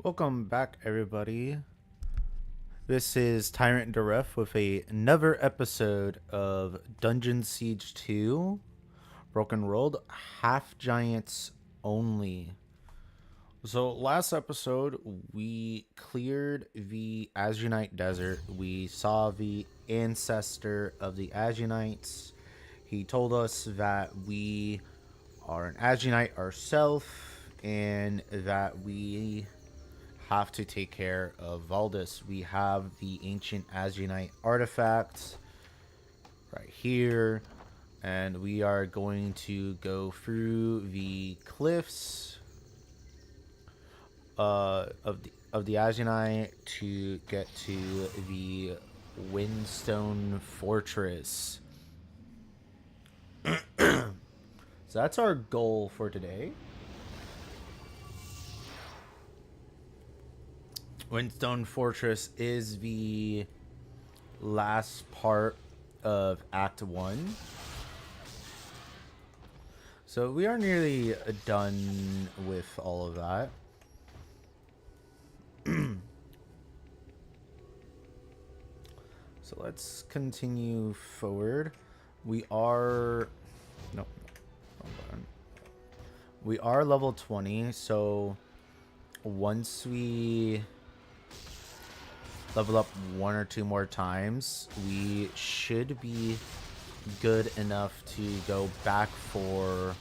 Welcome back, everybody. This is Tyrant Deref with another episode of Dungeon Siege 2 Broken World Half Giants Only. So, last episode, we cleared the Azunite Desert. We saw the ancestor of the Azunites. He told us that we are an Azunite ourselves and that we have to take care of Valdis. We have the ancient Azunite artifacts right here, and we are going to go through the cliffs of the Azunite to get to the Windstone Fortress. So that's our goal for today. Windstone Fortress is the last part of Act 1. So we are nearly done with all of that. So let's continue forward. We are... Nope. Wrong button. We are level 20, so once we level up one or two more times, we should be good enough to go back for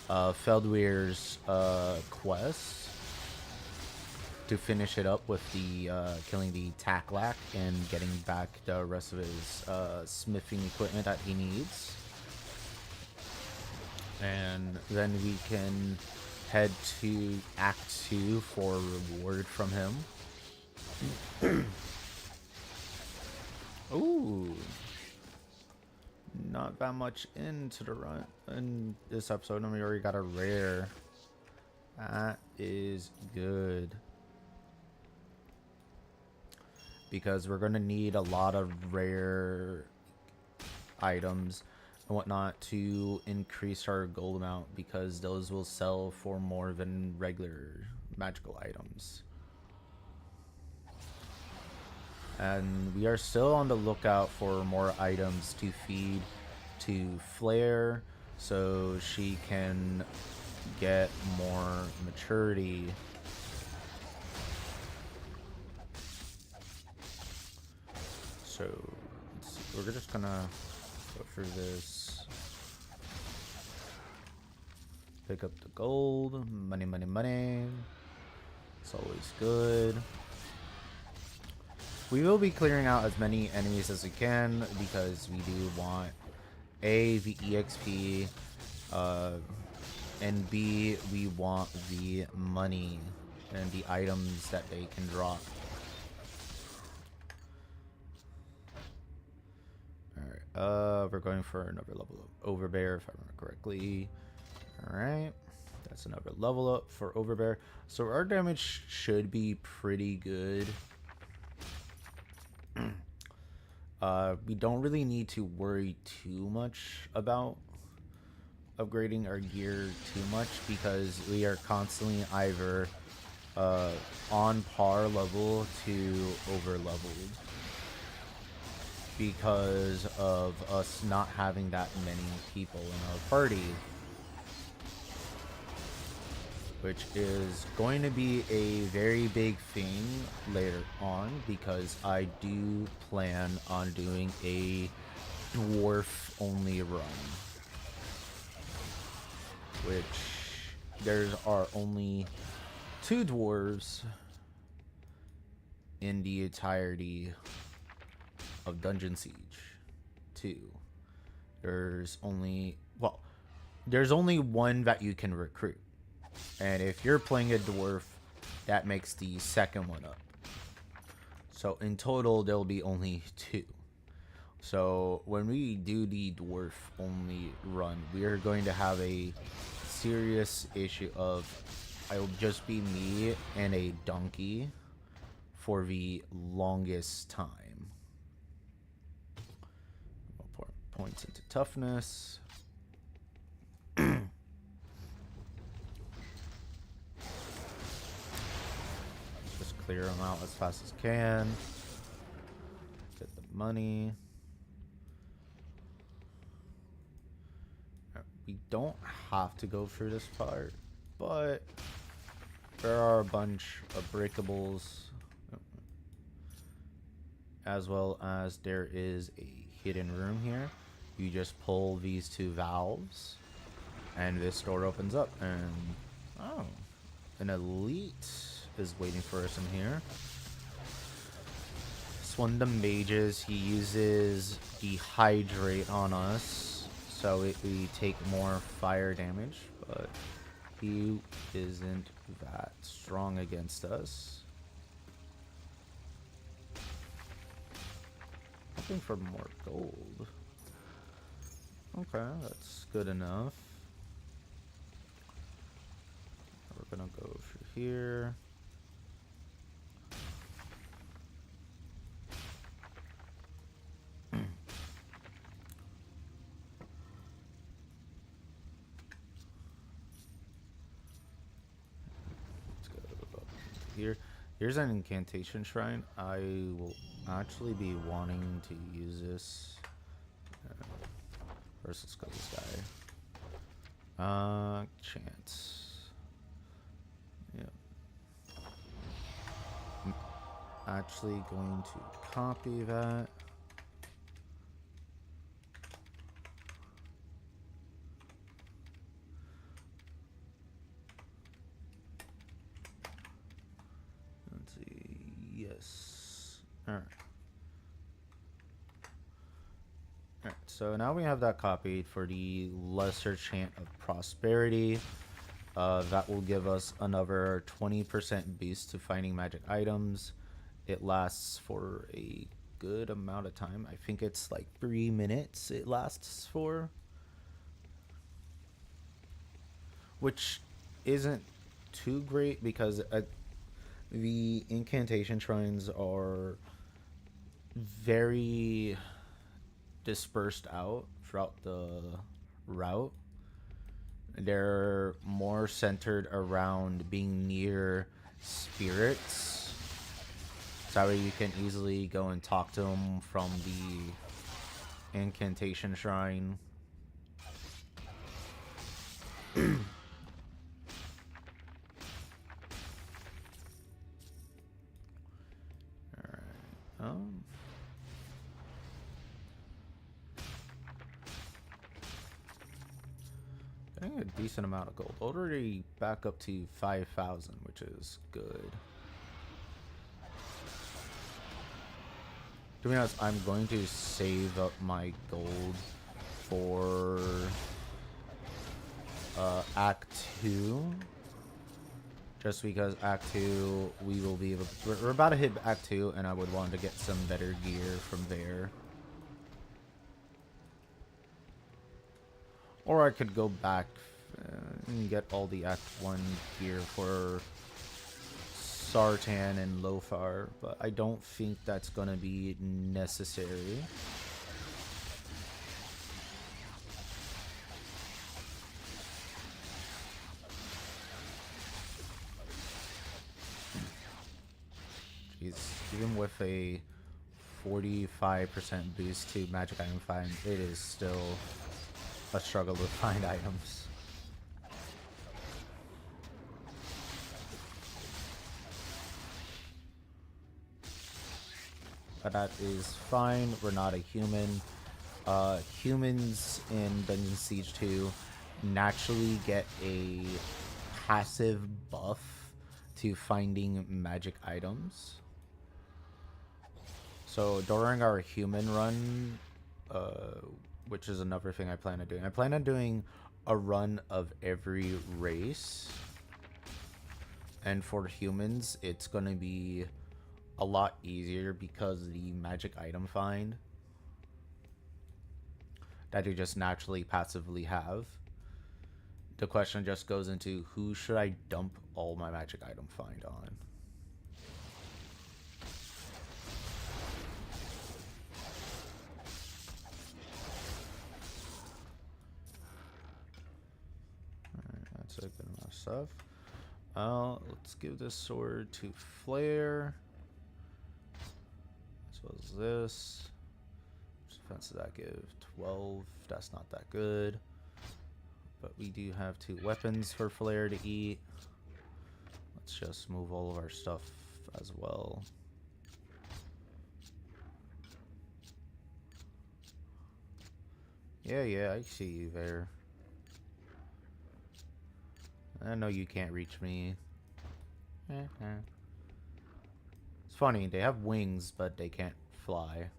Feldweir's quest to finish it up with the killing the Taklak and getting back the rest of his smithing equipment that he needs. And then we can head to Act 2 for reward from him. Ooh. Not that much into the run in this episode, and we already got a rare. That is good. Because we're going to need a lot of rare items and whatnot to increase our gold amount, because those will sell for more than regular magical items. And we are still on the lookout for more items to feed to Flare so she can get more maturity. So we're just gonna go through this. Pick up the gold. Money, money, money. It's always good. We will be clearing out as many enemies as we can because we do want A, the EXP, and B, we want the money and the items that they can drop. Alright, we're going for another level of Overbear, if I remember correctly. Alright, that's another level up for Overbear. So our damage should be pretty good. We don't really need to worry too much about upgrading our gear too much, because we are constantly either on par level to over leveled because of us not having that many people in our party, which is going to be a very big thing later on, because I do plan on doing a dwarf only run, which there are only 2 dwarves in the entirety of Dungeon Siege 2. There's only one that you can recruit. And if you're playing a dwarf, that makes the second one up. So in total, there'll be only 2. So when we do the dwarf only run, we are going to have a serious issue of it'll just be me and a donkey for the longest time. We'll pour points into toughness. clear them out as fast as can. Get the money. We don't have to go through this part, but there are a bunch of breakables, as well as there is a hidden room here. You just pull these two valves, and this door opens up, and oh, an elite is waiting for us in here. It's one of the mages. He uses dehydrate on us, so we take more fire damage, but he isn't that strong against us. Looking for more gold. Okay, that's good enough. We're gonna go through here. Here, here's an incantation shrine. I will actually be wanting to use this. First, let's go this guy. Chance. Yeah. I'm actually going to copy that. Let's see. Yes. Alright. Alright, so now we have that copied for the lesser chant of prosperity. That will give us another 20% boost to finding magic items. It lasts for a good amount of time. I think it's like 3 minutes it lasts for. Which isn't too great because the incantation shrines are very dispersed out throughout the route. They're more centered around being near spirits. So that way you can easily go and talk to them from the incantation shrine. Alright. Getting a decent amount of gold. Already back up to 5,000, which is good. To be honest, I'm going to save up my gold for Act 2. Just because Act 2, we will be able to, we're about to hit Act 2, and I would want to get some better gear from there. Or I could go back and get all the Act 1 gear for Sartan and Lothar, but I don't think that's gonna be necessary. Jeez, even with a 45% boost to magic item find, it is still a struggle to find items. But that is fine. We're not a human. Humans in Dungeon Siege 2 naturally get a passive buff to finding magic items. So during our human run, which is another thing I plan on doing. I plan on doing a run of every race. And for humans, it's going to be a lot easier because the magic item find that you just naturally passively have. The question just goes into who should I dump all my magic item find on? Alright, that's a good amount of stuff. Let's give this sword to Flare. As well as this. Which defense does that give? 12. That's not that good. But we do have 2 weapons for Flare to eat. Let's just move all of our stuff as well. Yeah, I see you there. I know you can't reach me. It's funny, they have wings, but they can't fly.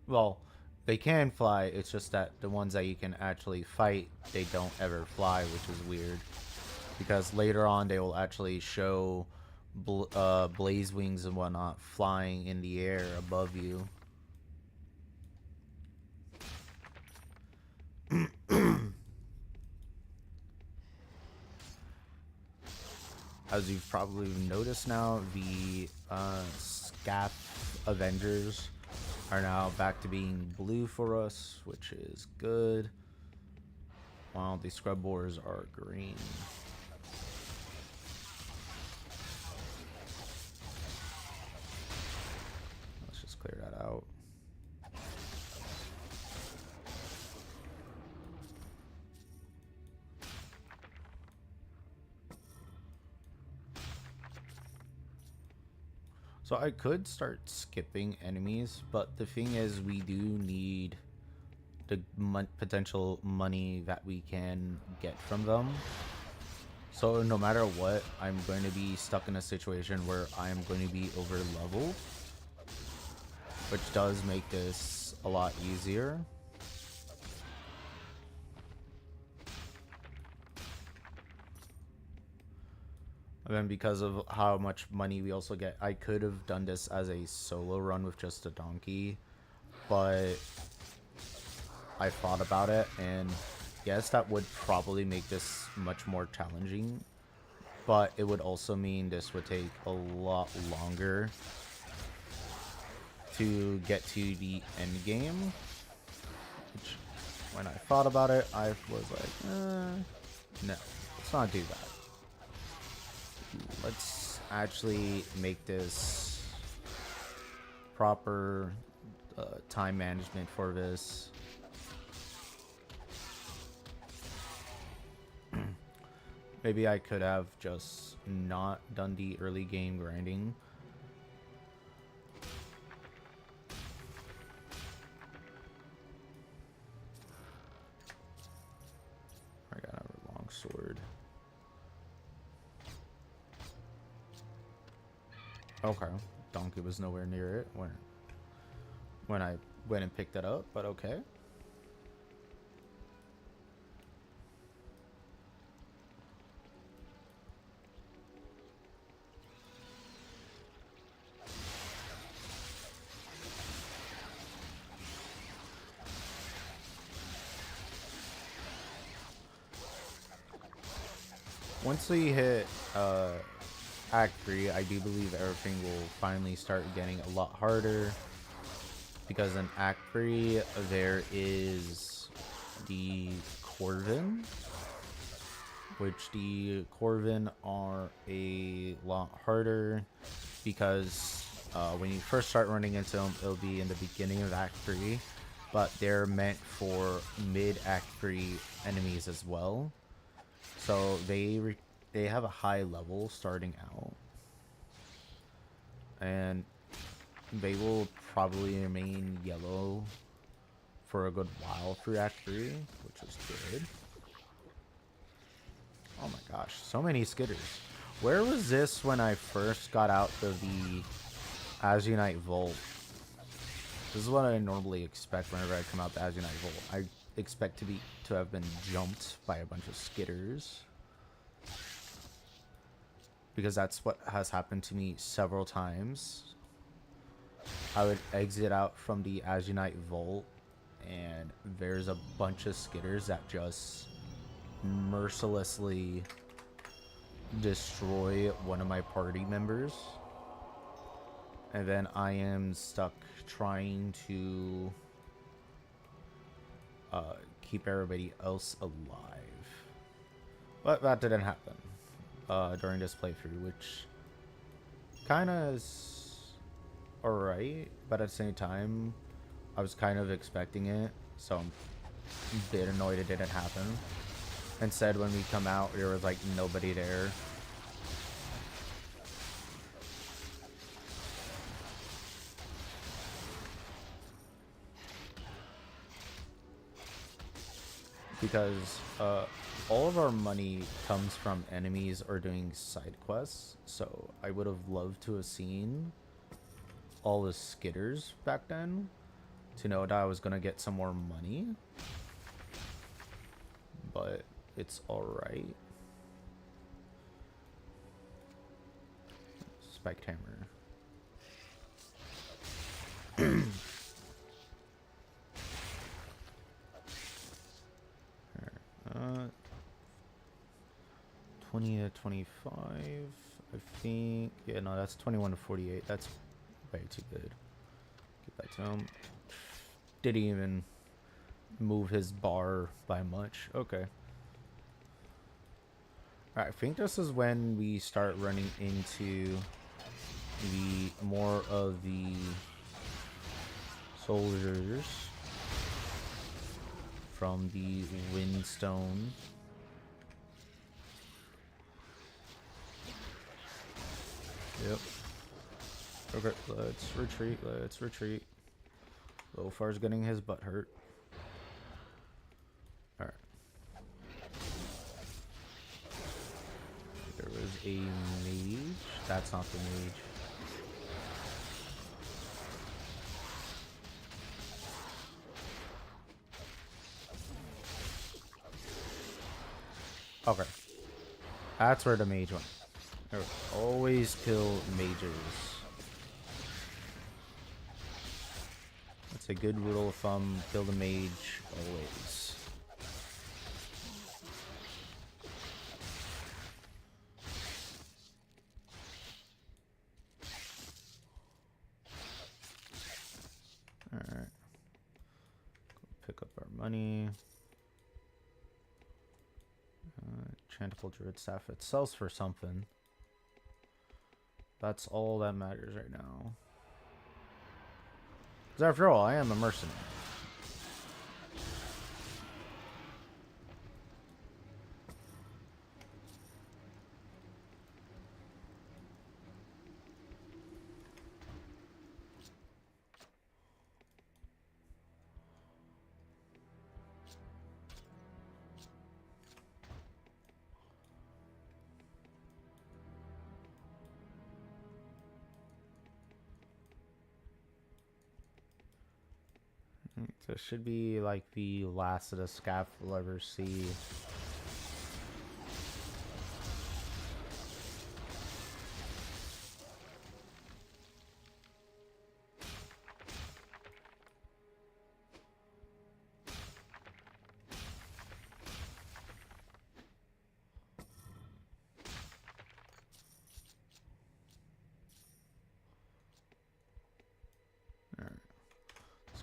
Well, they can fly, it's just that the ones that you can actually fight, they don't ever fly, which is weird. Because later on, they will actually show blaze wings and whatnot flying in the air above you. As you've probably noticed now, the Scap Avengers are now back to being blue for us, which is good. While the Scrub Boars are green. Let's just clear that out. So I could start skipping enemies, but the thing is we do need the potential money that we can get from them. So no matter what, I'm going to be stuck in a situation where I'm going to be over leveled, which does make this a lot easier. And then because of how much money we also get, I could have done this as a solo run with just a donkey, but I thought about it, and yes, that would probably make this much more challenging, but it would also mean this would take a lot longer to get to the end game, which when I thought about it, I was like, no, let's not do that. Let's actually make this proper time management for this. Maybe I could have just not done the early game grinding. I got a long sword. Okay, donkey was nowhere near it when I went and picked it up, but okay. Once we hit Act 3, I do believe everything will finally start getting a lot harder. Because in Act 3, there is the Corvin. Which the Corvin are a lot harder. Because when you first start running into them, it'll be in the beginning of Act 3. But they're meant for mid-Act 3 enemies as well. So they have a high level starting out, and they will probably remain yellow for a good while through Act 3, which is good. Oh my gosh, so many skitters. Where was this when I first got out of the Azunite Vault? This is what I normally expect whenever I come out the Azunite Vault. I expect to have been jumped by a bunch of skitters. Because that's what has happened to me several times. I would exit out from the Azunite Vault, and there's a bunch of skitters that just mercilessly destroy one of my party members. And then I am stuck trying to keep everybody else alive. But that didn't happen during this playthrough, which kind of is alright, but at the same time, I was kind of expecting it, so I'm a bit annoyed it didn't happen. Instead, when we come out, there was like nobody there. Because all of our money comes from enemies or doing side quests, so I would have loved to have seen all the skitters back then to know that I was gonna get some more money, but it's alright. Spike hammer. 20 to 25, I think. Yeah, no, that's 21 to 48. That's way too good. Get back to him. Didn't even move his bar by much. Okay. Alright, I think this is when we start running into the more of the soldiers from the Windstone. Yep. Okay, let's retreat. Let's retreat. Lofar's getting his butt hurt. Alright. There was a mage. That's not the mage. Okay. That's where the mage went. Always kill mages. That's a good rule of thumb. Kill the mage always. Alright. Pick up our money. Chantable Druid Staff. It sells for something. That's all that matters right now. Because after all, I am a mercenary. So it should be like the last of the scaff we'll ever see.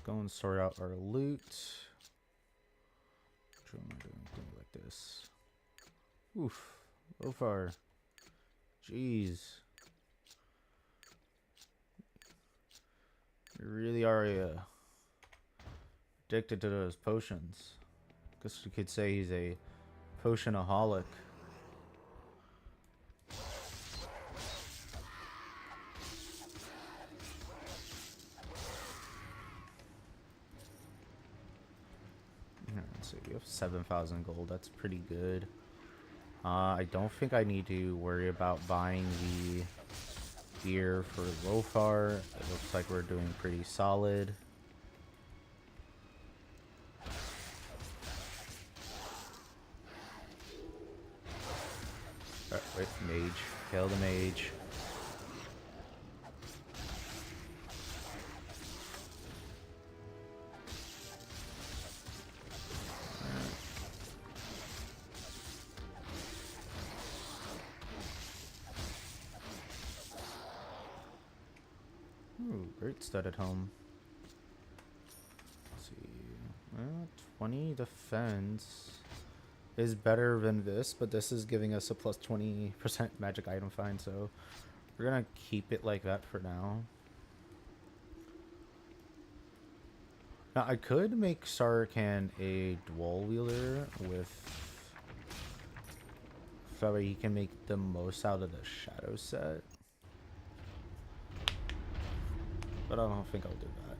Go and sort out our loot. Try not to do anything like this. Oof. Lofar. Jeez. You really are addicted to those potions. Guess you could say he's a potionaholic. So you have 7,000 gold. That's pretty good. I don't think I need to worry about buying the gear for Lofar. It looks like we're doing pretty solid. Wait, mage. Kill the mage. Ooh, great stud at home. Let's see. 20 defense. is better than this, but this is giving us a plus 20% magic item find, so we're gonna keep it like that for now. Now, I could make Sarkhan a dual wielder with... so that way he can make the most out of the shadow set. But I don't think I'll do that.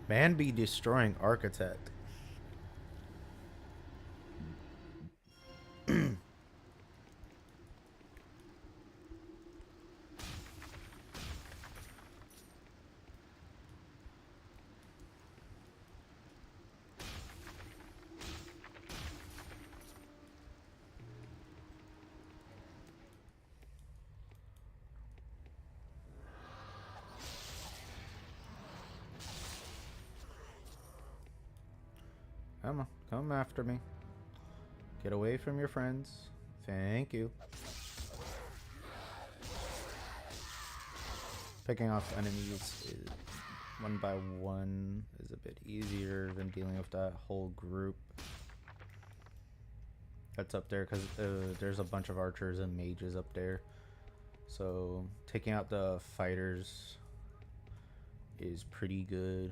Man be destroying Architect. Come on, come after me. Get away from your friends. Thank you. Picking off enemies is one by one is a bit easier than dealing with that whole group that's up there, because there's a bunch of archers and mages up there. So taking out the fighters is pretty good.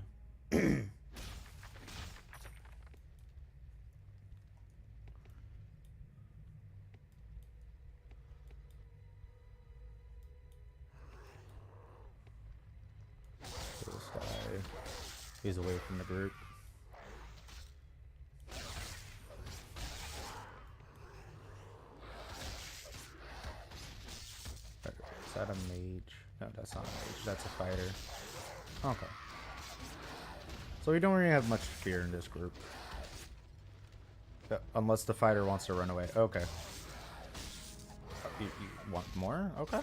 This guy, he's away from the group. Is that a mage? No, that's not a mage. That's a fighter. Okay. So we don't really have much fear in this group. Unless the fighter wants to run away. Okay. You want more? Okay.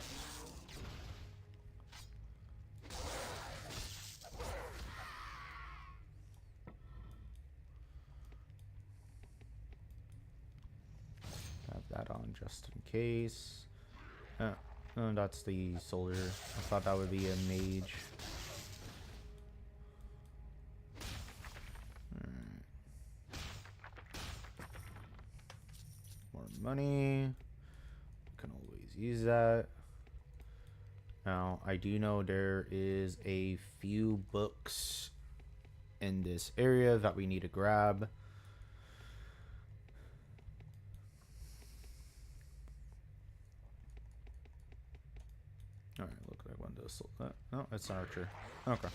Have that on just in case. Oh, that's the soldier. I thought that would be a mage. More money. Can always use that. Now, I do know there is a few books in this area that we need to grab. Alright, look like one does. No, it's an archer. Okay.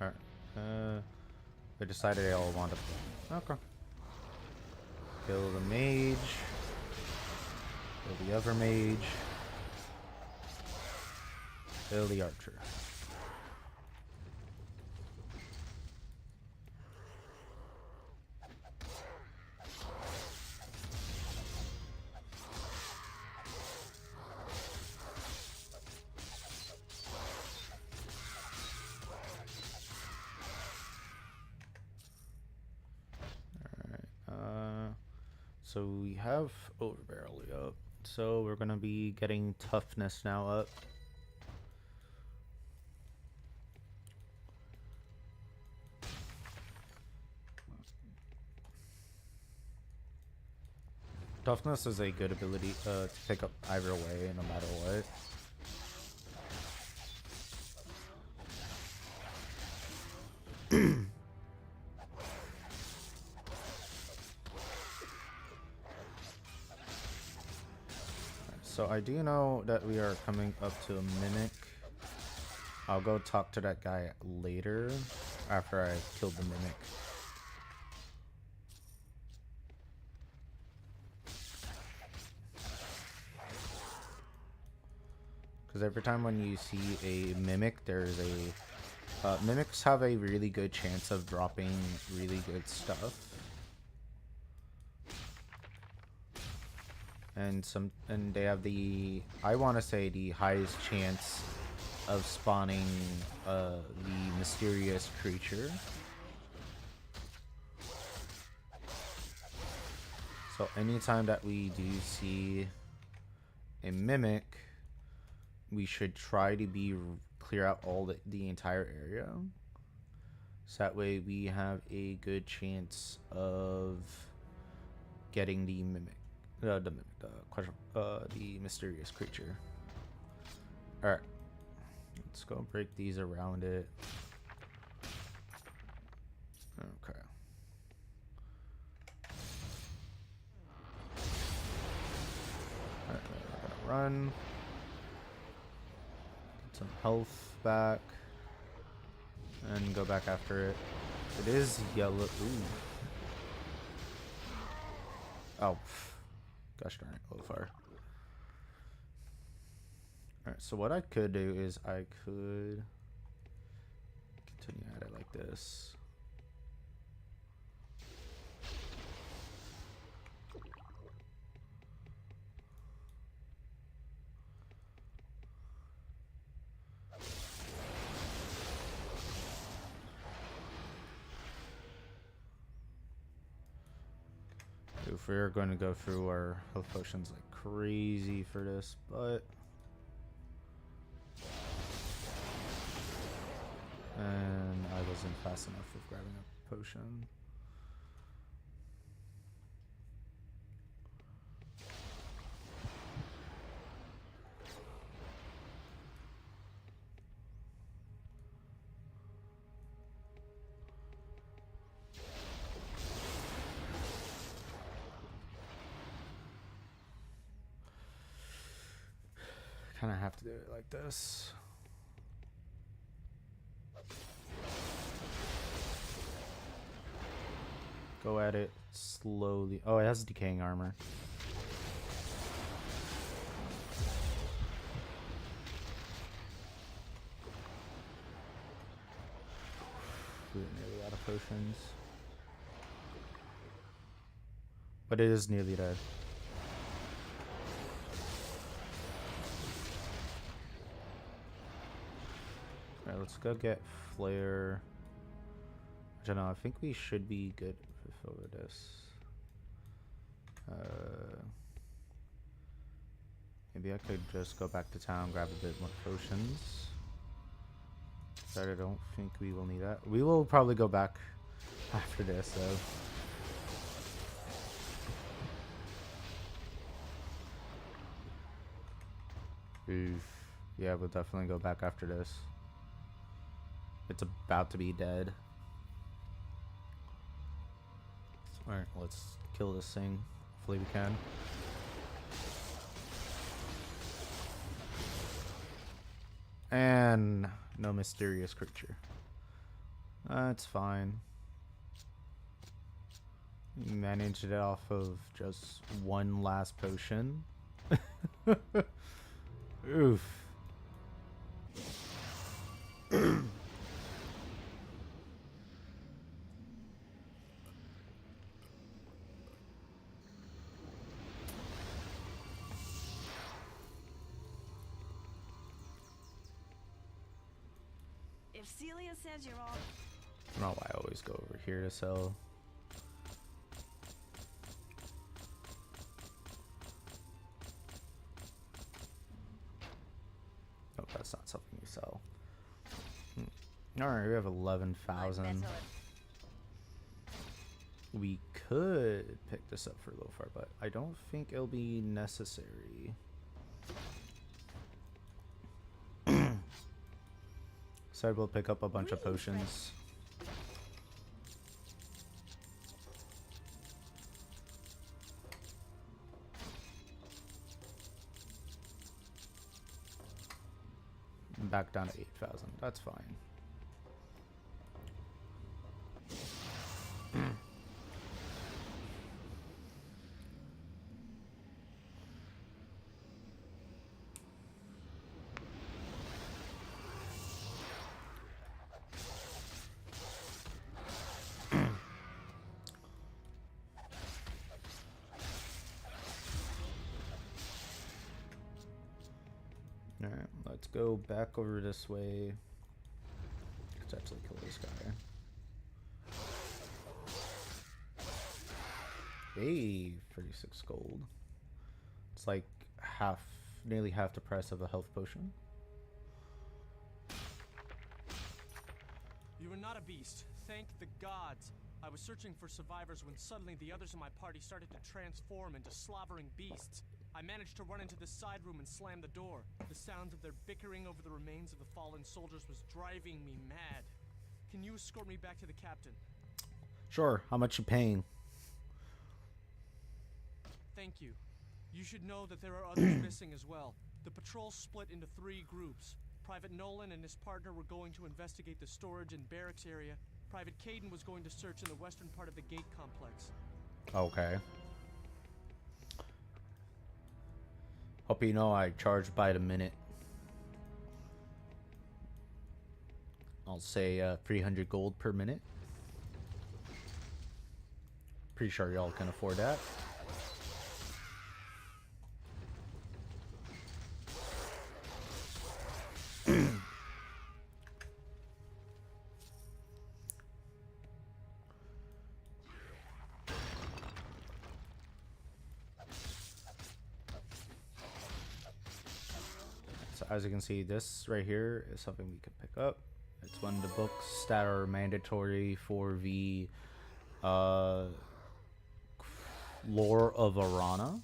Alright. They decided they all want to. Okay. Kill the mage. Kill the other mage. Kill the archer. So we have overbarrelly up. So we're gonna be getting toughness now up. Toughness is a good ability to pick up either way, no matter what. So I do know that we are coming up to a mimic. I'll go talk to that guy later after I killed the mimic. Because every time when you see a mimic, there's a... mimics have a really good chance of dropping really good stuff. And they have the, I want to say, the highest chance of spawning the mysterious creature. So anytime that we do see a mimic, we should try to clear out all the entire area. So that way we have a good chance of getting the mimic, the mysterious creature. All right, let's go break these around it. Okay. All right, we're gonna run. Get some health back, and go back after it. It is yellow. Ooh. Oh, gosh darn it, Lofar. Alright, so what I could do is I could continue at it like this. If we're going to go through our health potions like crazy for this, but... And I wasn't fast enough with grabbing a potion. Kind of have to do it like this. Go at it slowly. Oh, it has decaying armor. We're nearly out of potions. But it is nearly dead. Alright, let's go get Flare. I don't know, I think we should be good over this. Maybe I could just go back to town, grab a bit more potions. But I don't think we will need that. We will probably go back after this, though. Oof. Yeah, we'll definitely go back after this. It's about to be dead. Alright, let's kill this thing. Hopefully we can. And no mysterious creature. That's fine. Managed it off of just one last potion. Oof. If Celia says you're all... I don't know why I always go over here to sell. Oh, that's not something you sell. Alright, we have 11,000. We could pick this up for Lofar, but I don't think it'll be necessary. So we'll pick up a bunch of potions. Back down to 8,000. That's fine. Alright, let's go back over this way. Let's actually kill this guy. Hey, 36 gold. It's like half nearly half the price of a health potion. You are not a beast. Thank the gods. I was searching for survivors when suddenly the others in my party started to transform into slobbering beasts. I managed to run into the side room and slam the door. The sounds of their bickering over the remains of the fallen soldiers was driving me mad. Can you escort me back to the captain? Sure. How much you paying? Thank you. You should know that there are others missing as well. The patrol split into 3 groups. Private Nolan and his partner were going to investigate the storage and barracks area. Private Caden was going to search in the western part of the gate complex. Okay. Hope you know I charge by the minute. I'll say 300 gold per minute. Pretty sure y'all can afford that. So as you can see, this right here is something we can pick up. It's one of the books that are mandatory for the lore of Arana,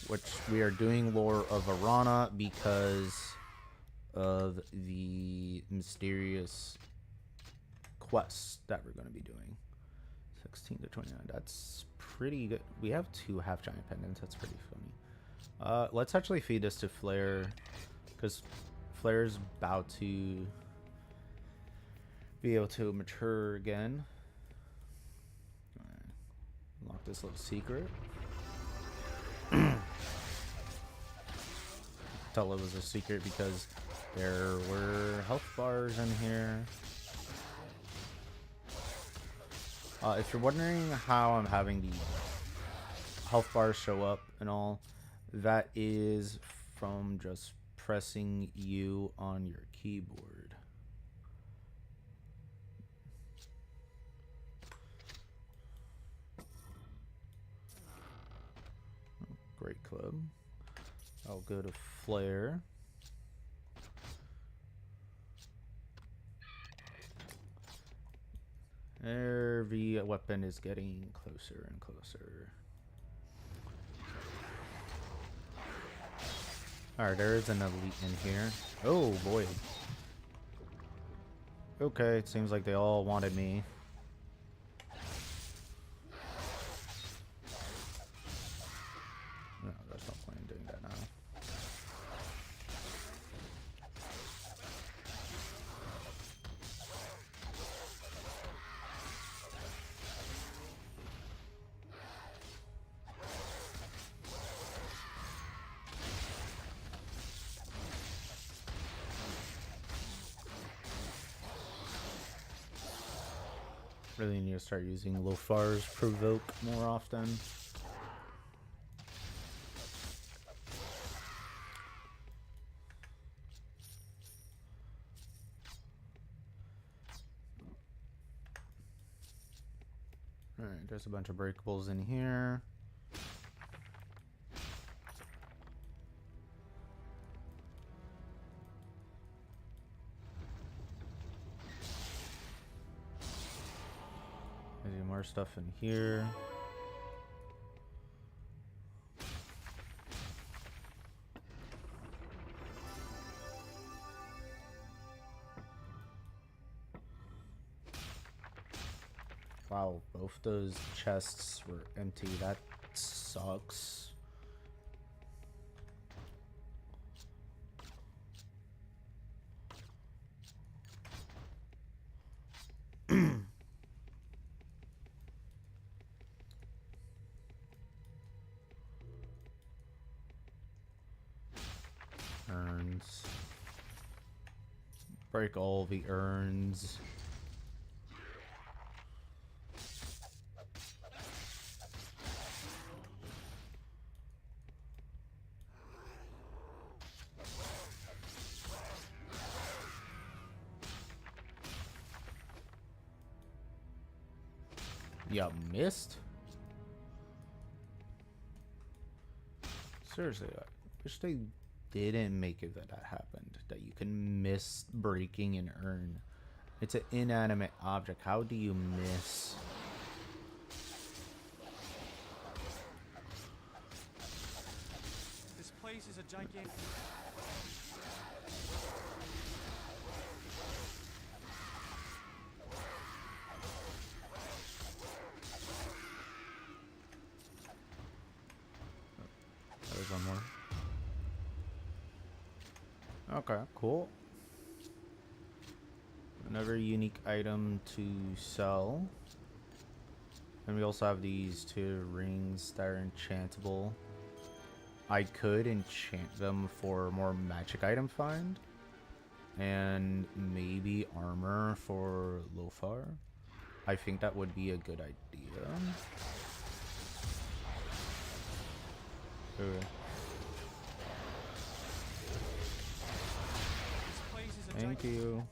which we are doing lore of Arana because of the mysterious quests that we're going to be doing. 16 to 29, that's pretty good. We have 2 half giant pendants, that's pretty funny. Let's actually feed this to Flare, because Flare's about to be able to mature again. Unlock this little secret. Tell it was a secret because there were health bars in here. If you're wondering how I'm having the health bars show up and all, that is from just pressing U on your keyboard. Great club. I'll go to Flare. Every weapon is getting closer and closer. Alright, there is an elite in here. Oh boy. Okay, it seems like they all wanted me. No, there's no point in doing that now. Really need to start using Lofar's Provoke more often. Alright, there's a bunch of breakables in here. There's more stuff in here. Wow, both those chests were empty. That sucks. Urns. Break all the urns. You missed? Seriously, Wish they didn't make it that happened. That you can miss breaking an urn. It's an inanimate object. How do you miss? This place is a gigantic. There's one more. Okay, cool. Another unique item to sell. And we also have these two rings that are enchantable. I could enchant them for more magic item find. And maybe armor for Lothar. I think that would be a good idea. Okay. This place is a Thank gigantic. you.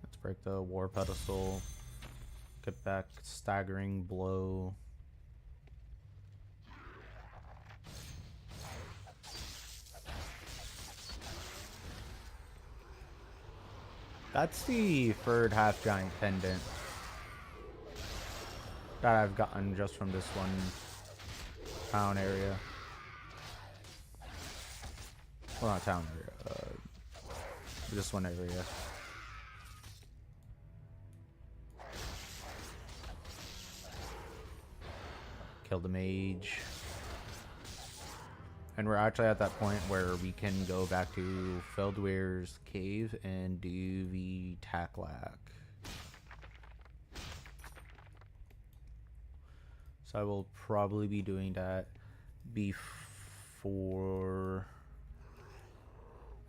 Let's break the war pedestal. Get back staggering blow. That's the third half giant pendant that I've gotten just from this one town area. Well, not town area. This one area. Kill the mage. And we're actually at that point where we can go back to Feldweir's cave and do the Taklak. So I will probably be doing that before...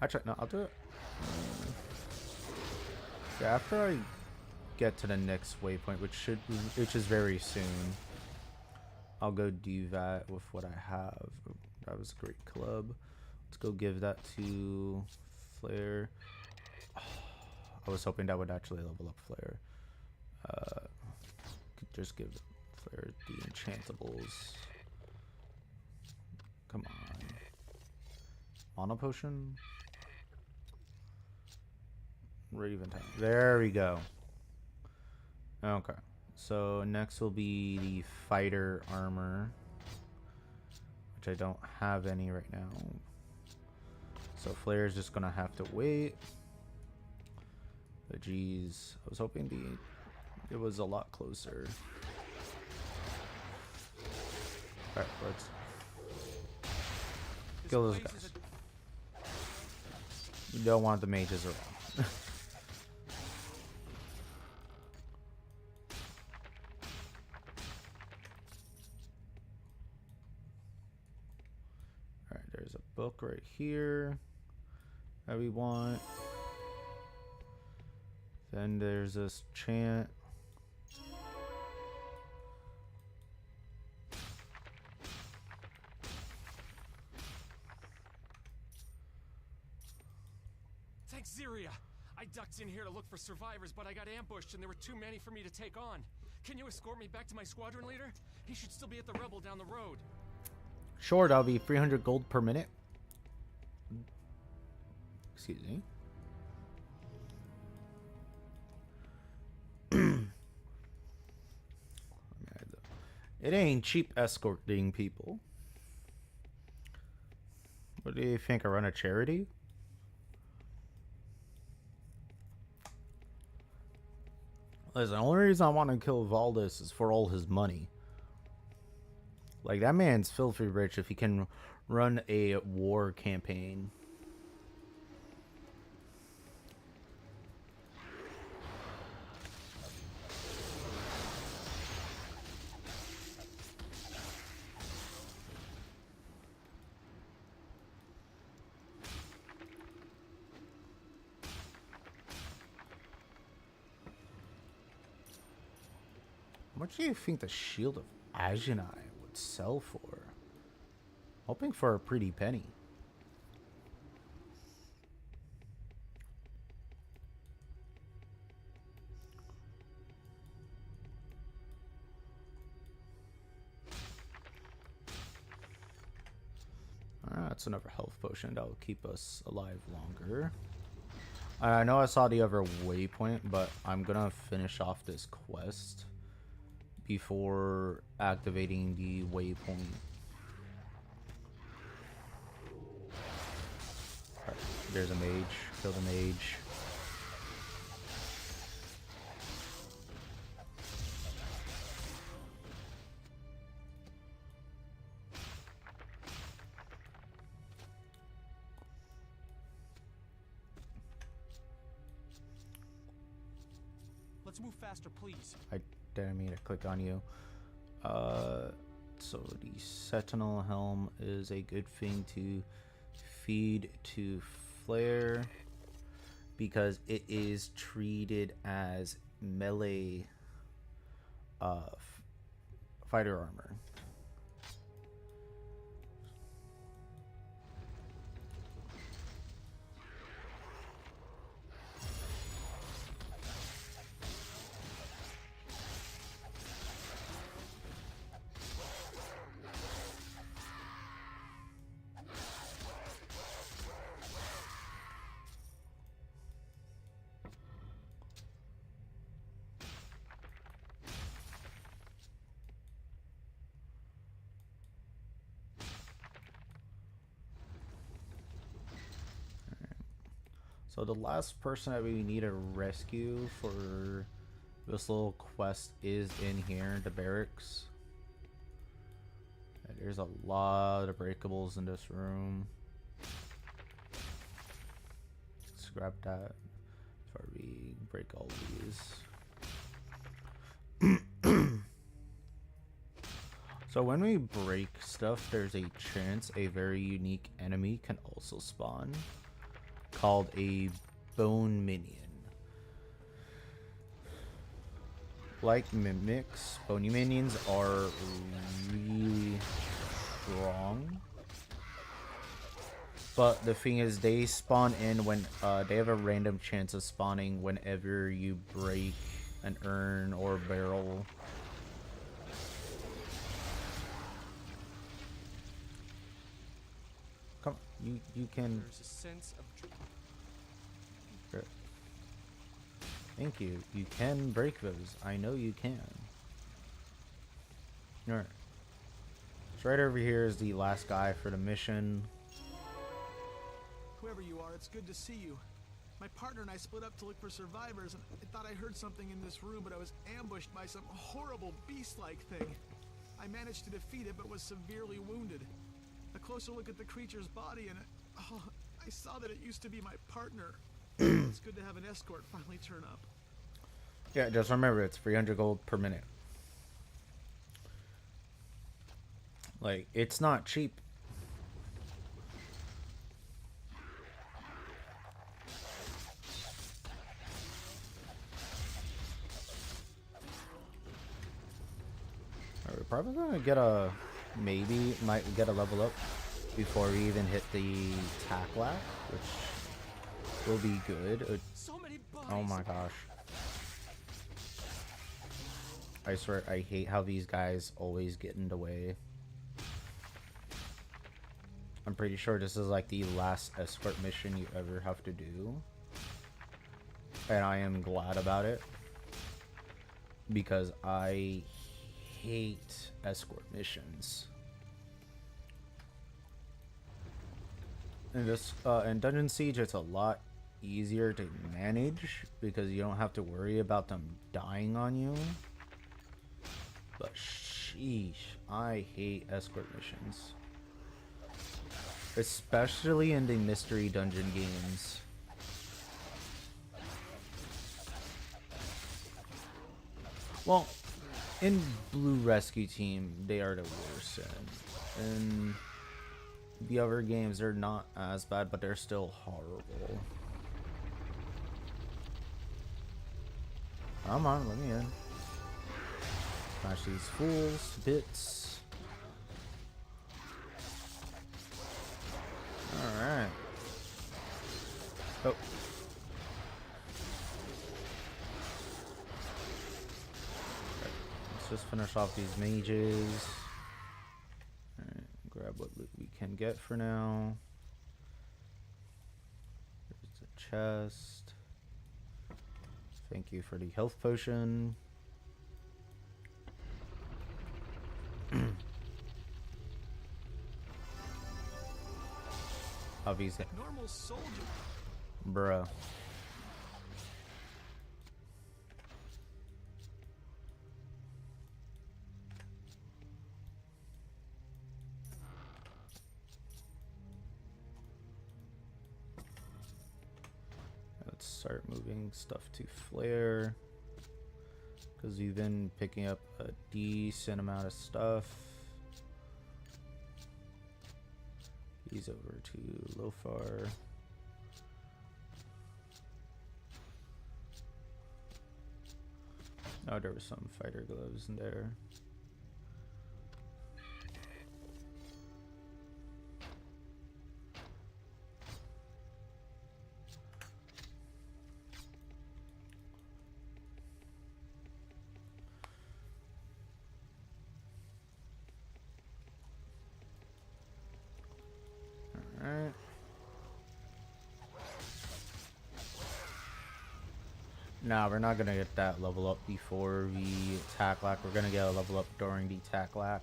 Actually, no, I'll do it. Yeah, after I get to the next waypoint, which is very soon, I'll go do that with what I have. That was a great club. Let's go give that to Flare. I was hoping that would actually level up Flare. Could just give Flare the enchantables. Come on. Mono potion? Raven time. There we go. Okay. So next will be the fighter armor, which I don't have any right now. So Flare's just gonna have to wait. But geez, I was hoping it was a lot closer. Alright, let's kill those guys. You don't want the mages around. Alright, there's a book right here that we want. Then there's this chant. Thanks, Xeria. I ducked in here to look for survivors, but I got ambushed and there were too many for me to take on. Can you escort me back to my squadron leader? He should still be at the rebel down the road. Sure, that'll be 300 gold per minute. Excuse me. It ain't cheap escorting people. What do you think? I run a charity? Listen, the only reason I want to kill Valdis is for all his money. Like, that man's filthy rich if he can run a war campaign. much do you think the Shield of Agenai would sell for? Hoping for a pretty penny. That's another health potion that will keep us alive longer. I know I saw the other waypoint, but I'm gonna finish off this quest before activating the waypoint. Right, there's a mage. Kill the mage. Let's move faster, please. I didn't mean to click on you. So the Sentinel Helm is a good thing to feed to Flare because it is treated as melee fighter armor. So the last person that we need to rescue for this little quest is in here, the barracks. And there's a lot of breakables in this room. Let's grab that before we break all these. So when we break stuff, there's a chance a very unique enemy can also spawn, called a bone minion. Like mimics, bony minions are really strong. But the thing is, they spawn in when they have a random chance of spawning whenever you break an urn or barrel. Come, you can. There's a sense of Thank you. You can break those. I know you can. Alright. So right over here is the last guy for the mission. Whoever you are, it's good to see you. My partner and I split up to look for survivors, and I thought I heard something in this room, but I was ambushed by some horrible beast-like thing. I managed to defeat it, but was severely wounded. A closer look at the creature's body, and I saw that it used to be my partner. It's good to have an escort finally turn up. Yeah, just remember, it's 300 gold per minute. Like, it's not cheap. We're probably gonna get might get a level up before we even hit the tack lap, which will be good. so many bodies. Oh my gosh. I swear, I hate how these guys always get in the way. I'm pretty sure this is like the last escort mission you ever have to do. And I am glad about it. Because I hate escort missions. In Dungeon Siege, it's a lot easier to manage because you don't have to worry about them dying on you. But sheesh, I hate escort missions. Especially in the mystery dungeon games. Well, in Blue Rescue Team, they are the worst. And the other games, they're not as bad, but they're still horrible. Come on, let me in. Smash these fools to bits. Alright. Oh. Let's just finish off these mages. Alright, grab what loot we can get for now. There's a chest. Thank you for the health potion. Obviously. Normal soldier. Bruh. Let's start moving stuff to flare, because you've been picking up a decent amount of stuff. These over to Lofar. Oh, there was some fighter gloves in there. Alright. Nah, we're not gonna get that level up before the attack lack. We're gonna get a level up during the attack lack.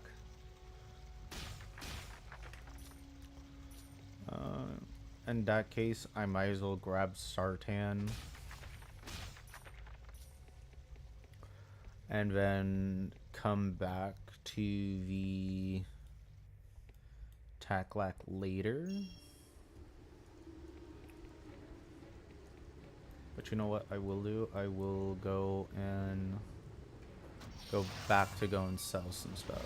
In that case, I might as well grab Sartan. And then come back to the attack lack later. But you know what I will do? I will go back to go and sell some stuff.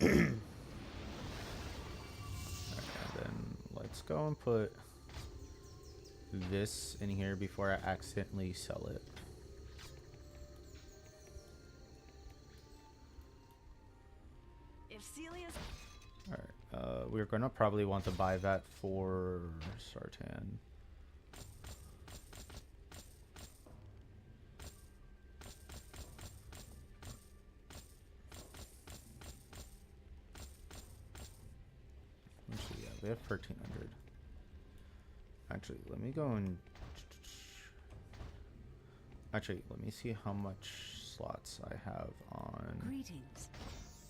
And then let's go and put this in here before I accidentally sell it. If Celia's Alright, we're gonna probably want to buy that for Sartan. Actually, yeah, we have 1,300. Actually, let me go and... Actually, let me see how much slots I have on greetings.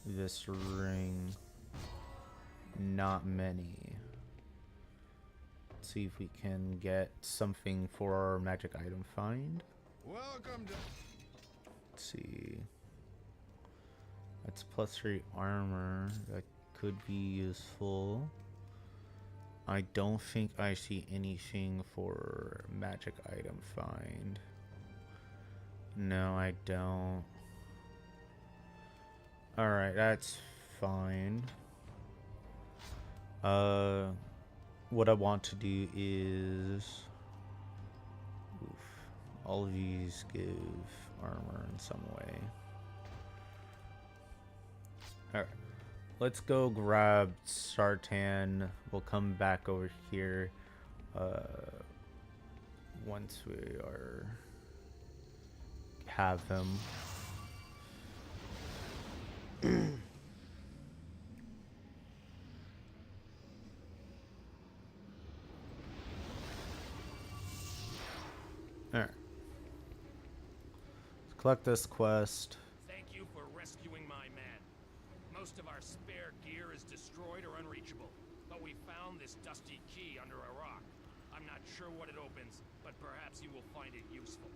this ring. Not many. Let's see if we can get something for our magic item find. Welcome to... Let's see. That's +3 armor. That could be useful. I don't think I see anything for magic item find. No, I don't. Alright, that's fine. What I want to do is... Oof, all of these give armor in some way. Alright. Let's go grab Sartan. We'll come back over here once we have him. Alright. Let's collect this quest. Thank you for rescuing my man. Most of our spare gear is destroyed or unreachable, but we found this dusty key under a rock. I'm not sure what it opens, but perhaps you will find it useful.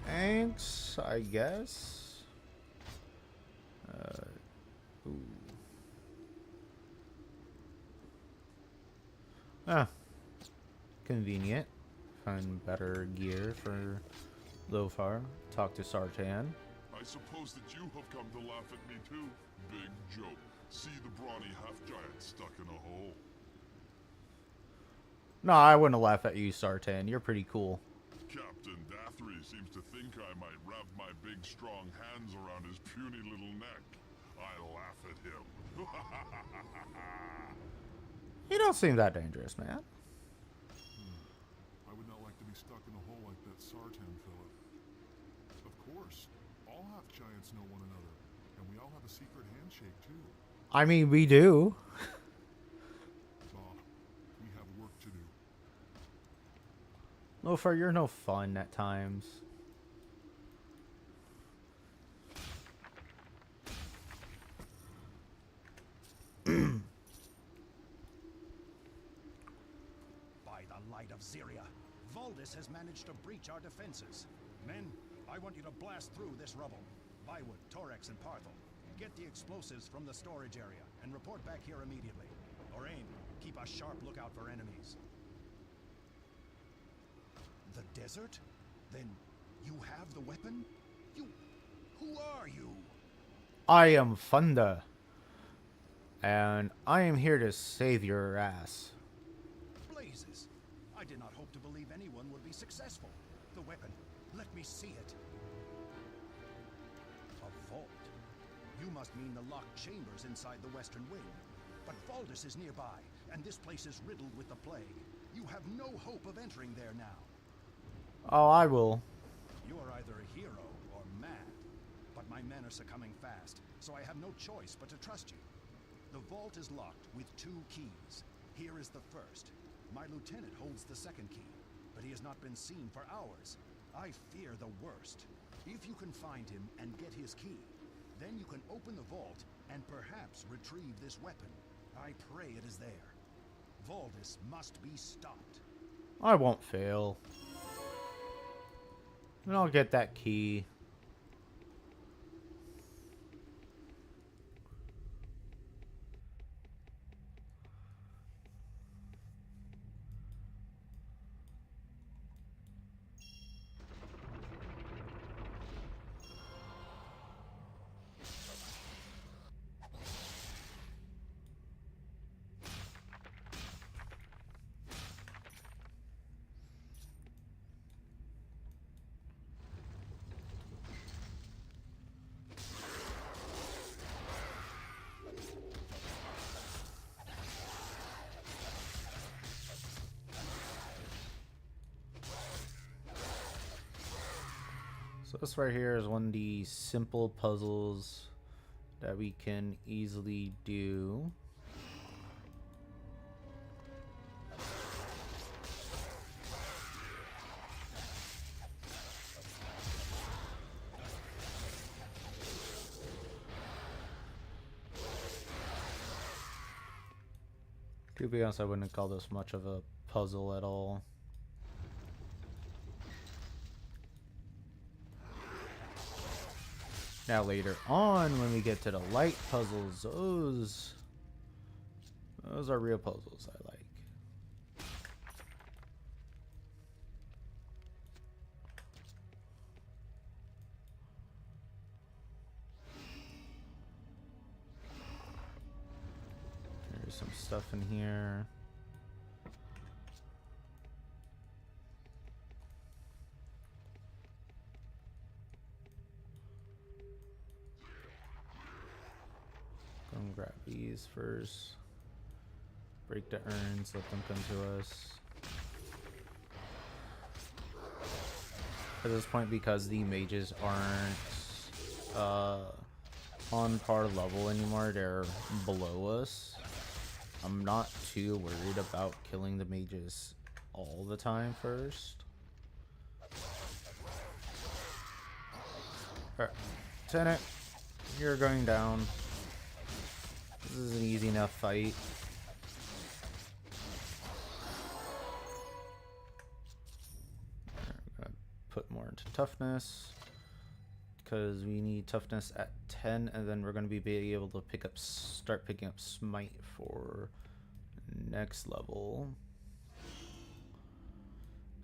Thanks, I guess. Ooh. Ah, convenient. Find better gear for Lofar. Talk to Sartan. I suppose that you have come to laugh at me too. Big joke. See the brawny half-giant stuck in a hole. No, I wouldn't laugh at you, Sartan. You're pretty cool. Captain Dathry seems to think I might wrap my big strong hands around his puny little neck. I laugh at him. You don't seem that dangerous, man. I would not like to be stuck in a hole like that Sartan fella. Of course, all half giants know one another, and we all have a secret handshake too. I mean, we do. We have work to do. Lothar, you're no fun at times. By the light of Zyria, Valdis has managed to breach our defenses. Men, I want you to blast through this rubble. Bywood, Torex, and Parthel, get the explosives from the storage area and report back here immediately. Orain, keep a sharp lookout for enemies. The desert? Then you have the weapon? Who are you? I am Funda. And I am here to save your ass. Blazes! I did not hope to believe anyone would be successful. The weapon, let me see it. A vault. You must mean the locked chambers inside the western wing. But Valdis is nearby, and this place is riddled with the plague. You have no hope of entering there now. Oh, I will. You are either a hero or mad. But my men are succumbing fast, so I have no choice but to trust you. The vault is locked with 2 keys. Here is the first. My lieutenant holds the second key, but he has not been seen for hours. I fear the worst. If you can find him and get his key, then you can open the vault and perhaps retrieve this weapon. I pray it is there. Valdis must be stopped. I won't fail. And I'll get that key. So this right here is one of the simple puzzles that we can easily do. To be honest, I wouldn't call this much of a puzzle at all. Now later on, when we get to the light puzzles, those are real puzzles I like. There's some stuff in here. Grab these first. Break the urns, let them come to us. At this point, because the mages aren't on par level anymore, they're below us. I'm not too worried about killing the mages all the time first. Alright, Tenet, you're going down. This is an easy enough fight. I'm gonna put more into toughness because we need toughness at 10, and then we're gonna be able to start picking up smite for next level.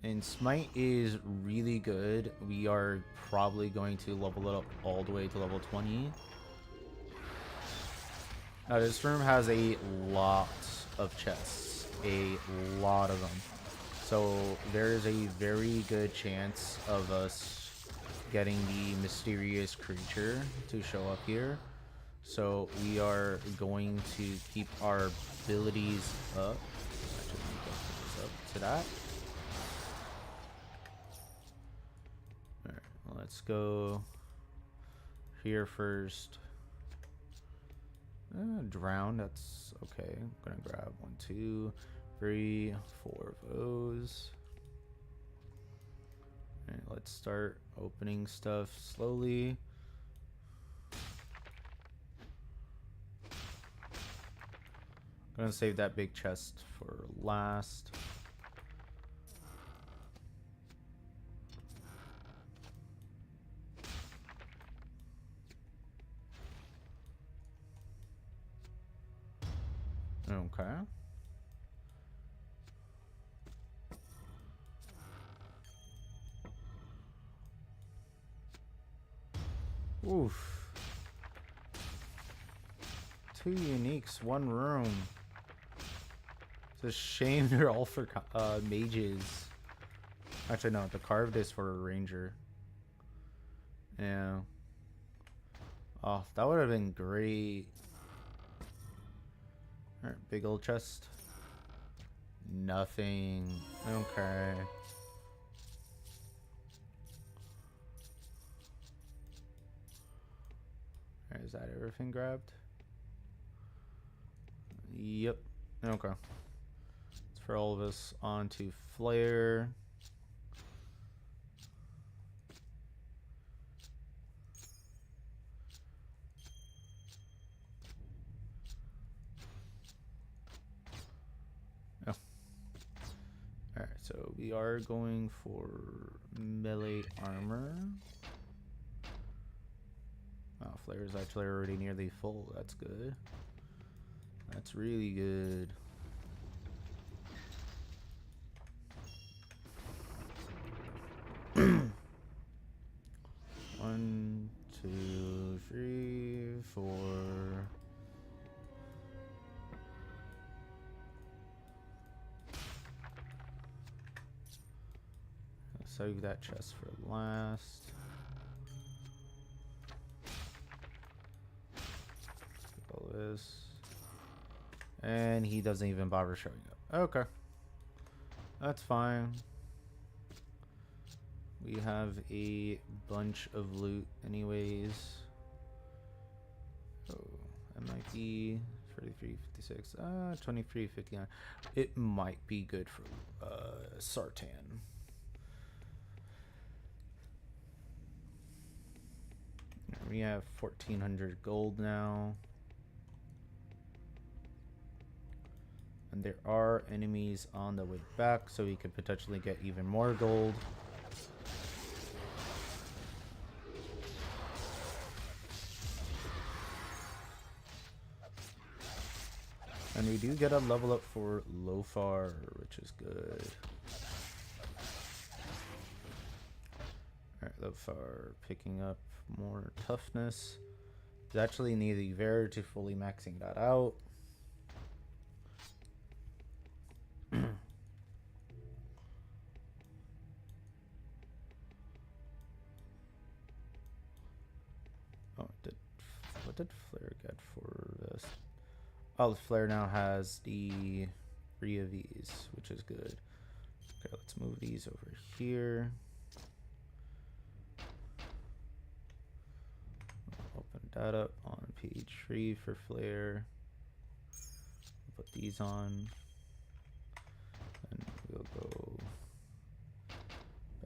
And smite is really good. We are probably going to level it up all the way to level 20. Now this room has a lot of chests. a lot of them. So there is a very good chance of us getting the mysterious creature to show up here. So we are going to keep our abilities up. Actually, let me get those up to that. Alright, let's go here first. Drown, that's okay. I'm gonna grab 1, 2, 3, 4 of those. Alright, let's start opening stuff slowly. Gonna save that big chest for last. Okay. Oof. 2 uniques, 1 room. It's a shame they're all for mages. Actually, no, the carved is for a ranger. Yeah. Oh, that would have been great. Alright, big old chest. Nothing. Okay. Alright, is that everything grabbed? Yep. Okay. Let's for all of us onto flare. Oh. Alright, so we are going for melee armor. Oh, flare is actually already nearly full. That's good. That's really good. One, two, three, four. Save that chest for last. All this. And he doesn't even bother showing up. Okay. That's fine. We have a bunch of loot anyways. Oh, that might be 33.56. 23.59. It might be good for Sartan. We have 1,400 gold now. And there are enemies on the way back, so we could potentially get even more gold. And we do get a level up for Lofar, which is good. Alright, Lofar picking up more toughness. It's actually nearly there to fully maxing that out. What did Flare get for this? Oh, the Flare now has the 3 of these, which is good. Okay, let's move these over here. Open that up on page 3 for Flare. Put these on. And we'll go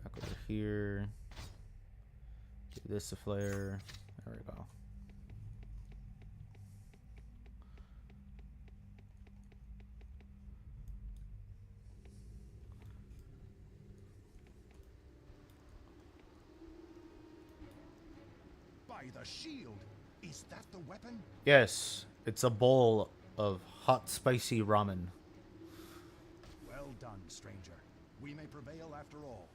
back over here. Give this a Flare. There we go. By the shield! Is that the weapon? Yes, it's a bowl of hot spicy ramen. Well done, stranger. We may prevail after all.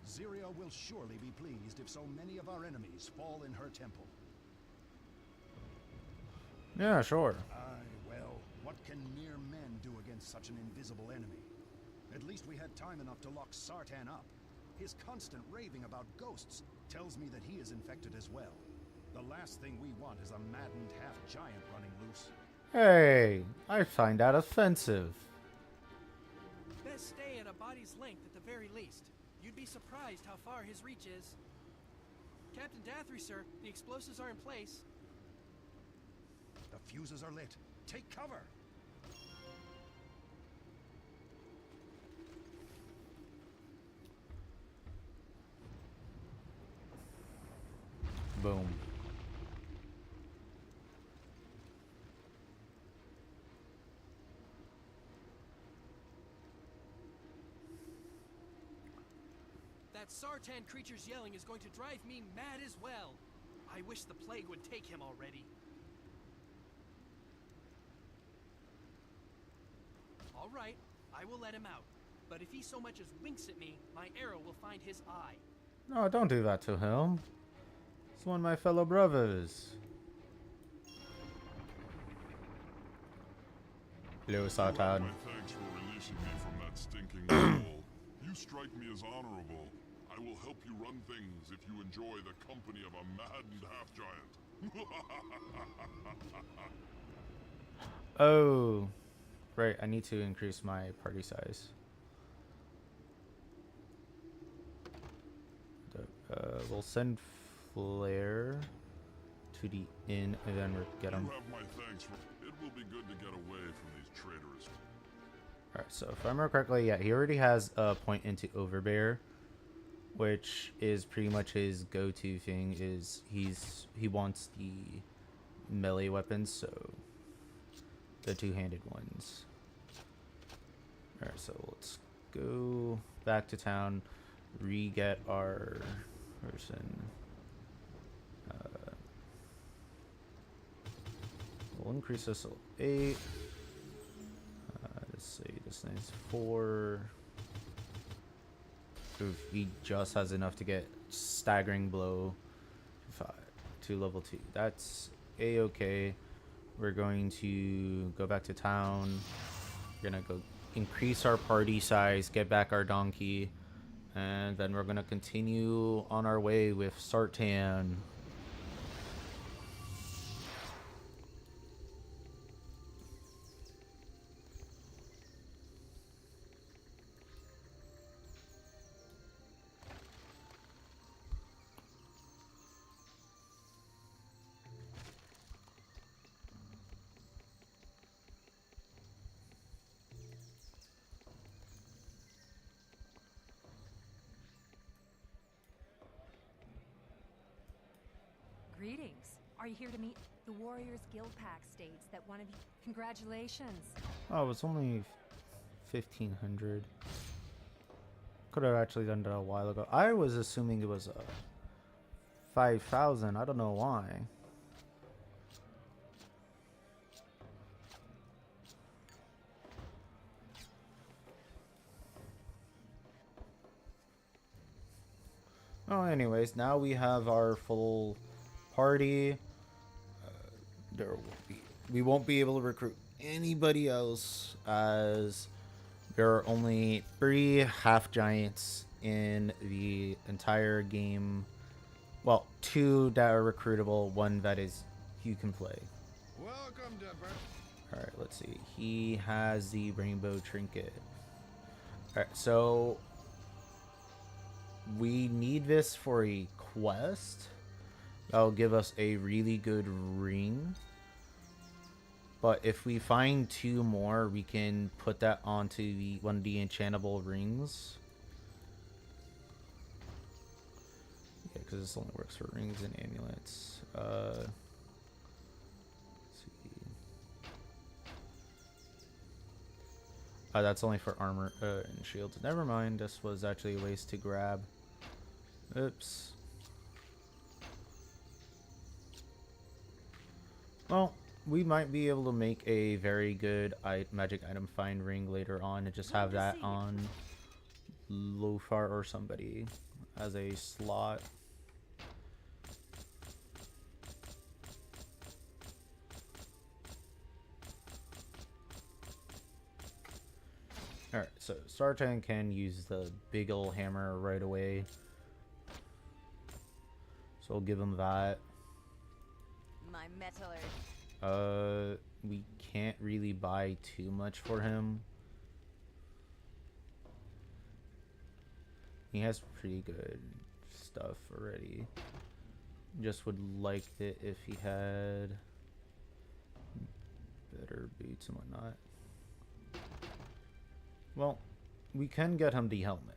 Ziria will surely be pleased if so many of our enemies fall in her temple. Yeah, sure. Aye, well, What can mere men do against such an invisible enemy? At least we had time enough to lock Sartan up. His constant raving about ghosts tells me that he is infected as well. The last thing we want is a maddened half-giant running loose. Hey, I find that offensive. Best stay at a body's length at the very least. You'd be surprised how far his reach is. Captain Dathry, sir, the explosives are in place. The fuses are lit. Take cover! Boom. That Sartan creature's yelling is going to drive me mad as well. I wish the plague would take him already. All right, I will let him out. But if he so much as winks at me, my arrow will find his eye. No, don't do that to him. He's one of my fellow brothers. Hello, Sartan. My thanks for releasing me from that stinking hole. You strike me as honorable. I will help you run things if you enjoy the company of a maddened half-giant. Oh, right. I need to increase my party size. We'll send Flare to the inn and then we'll get him. You have my thanks for. It will be good to get away from these traitorous. Alright, so if I remember correctly, yeah, he already has a point into Overbear, which is pretty much his go-to thing. Is he wants the melee weapons, so the two-handed ones. Alright, so let's go back to town, re-get our person. We'll increase this to 8. Let's see, this thing's 4. Oof, he just has enough to get staggering blow 5 to level 2. That's a-okay. We're going to go back to town. We're gonna go increase our party size, get back our donkey, and then we're gonna continue on our way with Sartan. Greetings. Are you here to meet the Warriors Guild Pack states that one of you... Congratulations. Oh, it's only 1,500. Could have actually done that a while ago. I was assuming it was 5,000. I don't know why. Oh, anyways, now we have our full party. We won't be able to recruit anybody else, as there are only 3 half giants in the entire game. Well, 2 that are recruitable, 1 that is you can play. Welcome, Deborah. All right, let's see. He has the rainbow trinket. All right, so we need this for a quest. That'll give us a really good ring. But if we find 2 more, we can put that onto one of the enchantable rings. Yeah, because this only works for rings and amulets. Let's see. That's only for armor and shields. Never mind. This was actually a waste to grab. Oops. Well, we might be able to make a very good magic item find ring later on and just have that on Lofar or somebody as a slot. Alright, so Sartan can use the big ol' hammer right away. So we'll give him that. My metallurg. We can't really buy too much for him. He has pretty good stuff already. Just would like it if he had better boots and whatnot. Well, we can get him the helmet.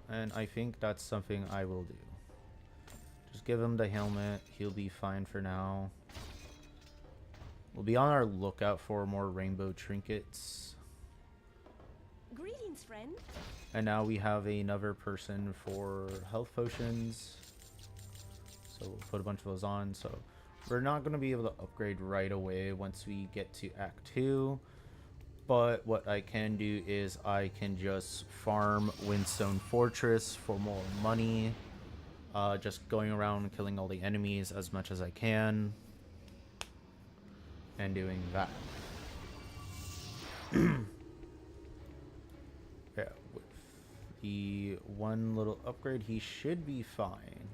And I think that's something I will do. Just give him the helmet. He'll be fine for now. We'll be on our lookout for more rainbow trinkets. Greetings, friend. And now we have another person for health potions. So we'll put a bunch of those on. So we're not going to be able to upgrade right away once we get to Act 2. But what I can do is I can just farm Windstone Fortress for more money. Just going around killing all the enemies as much as I can. And doing that. Yeah, with the one little upgrade, he should be fine.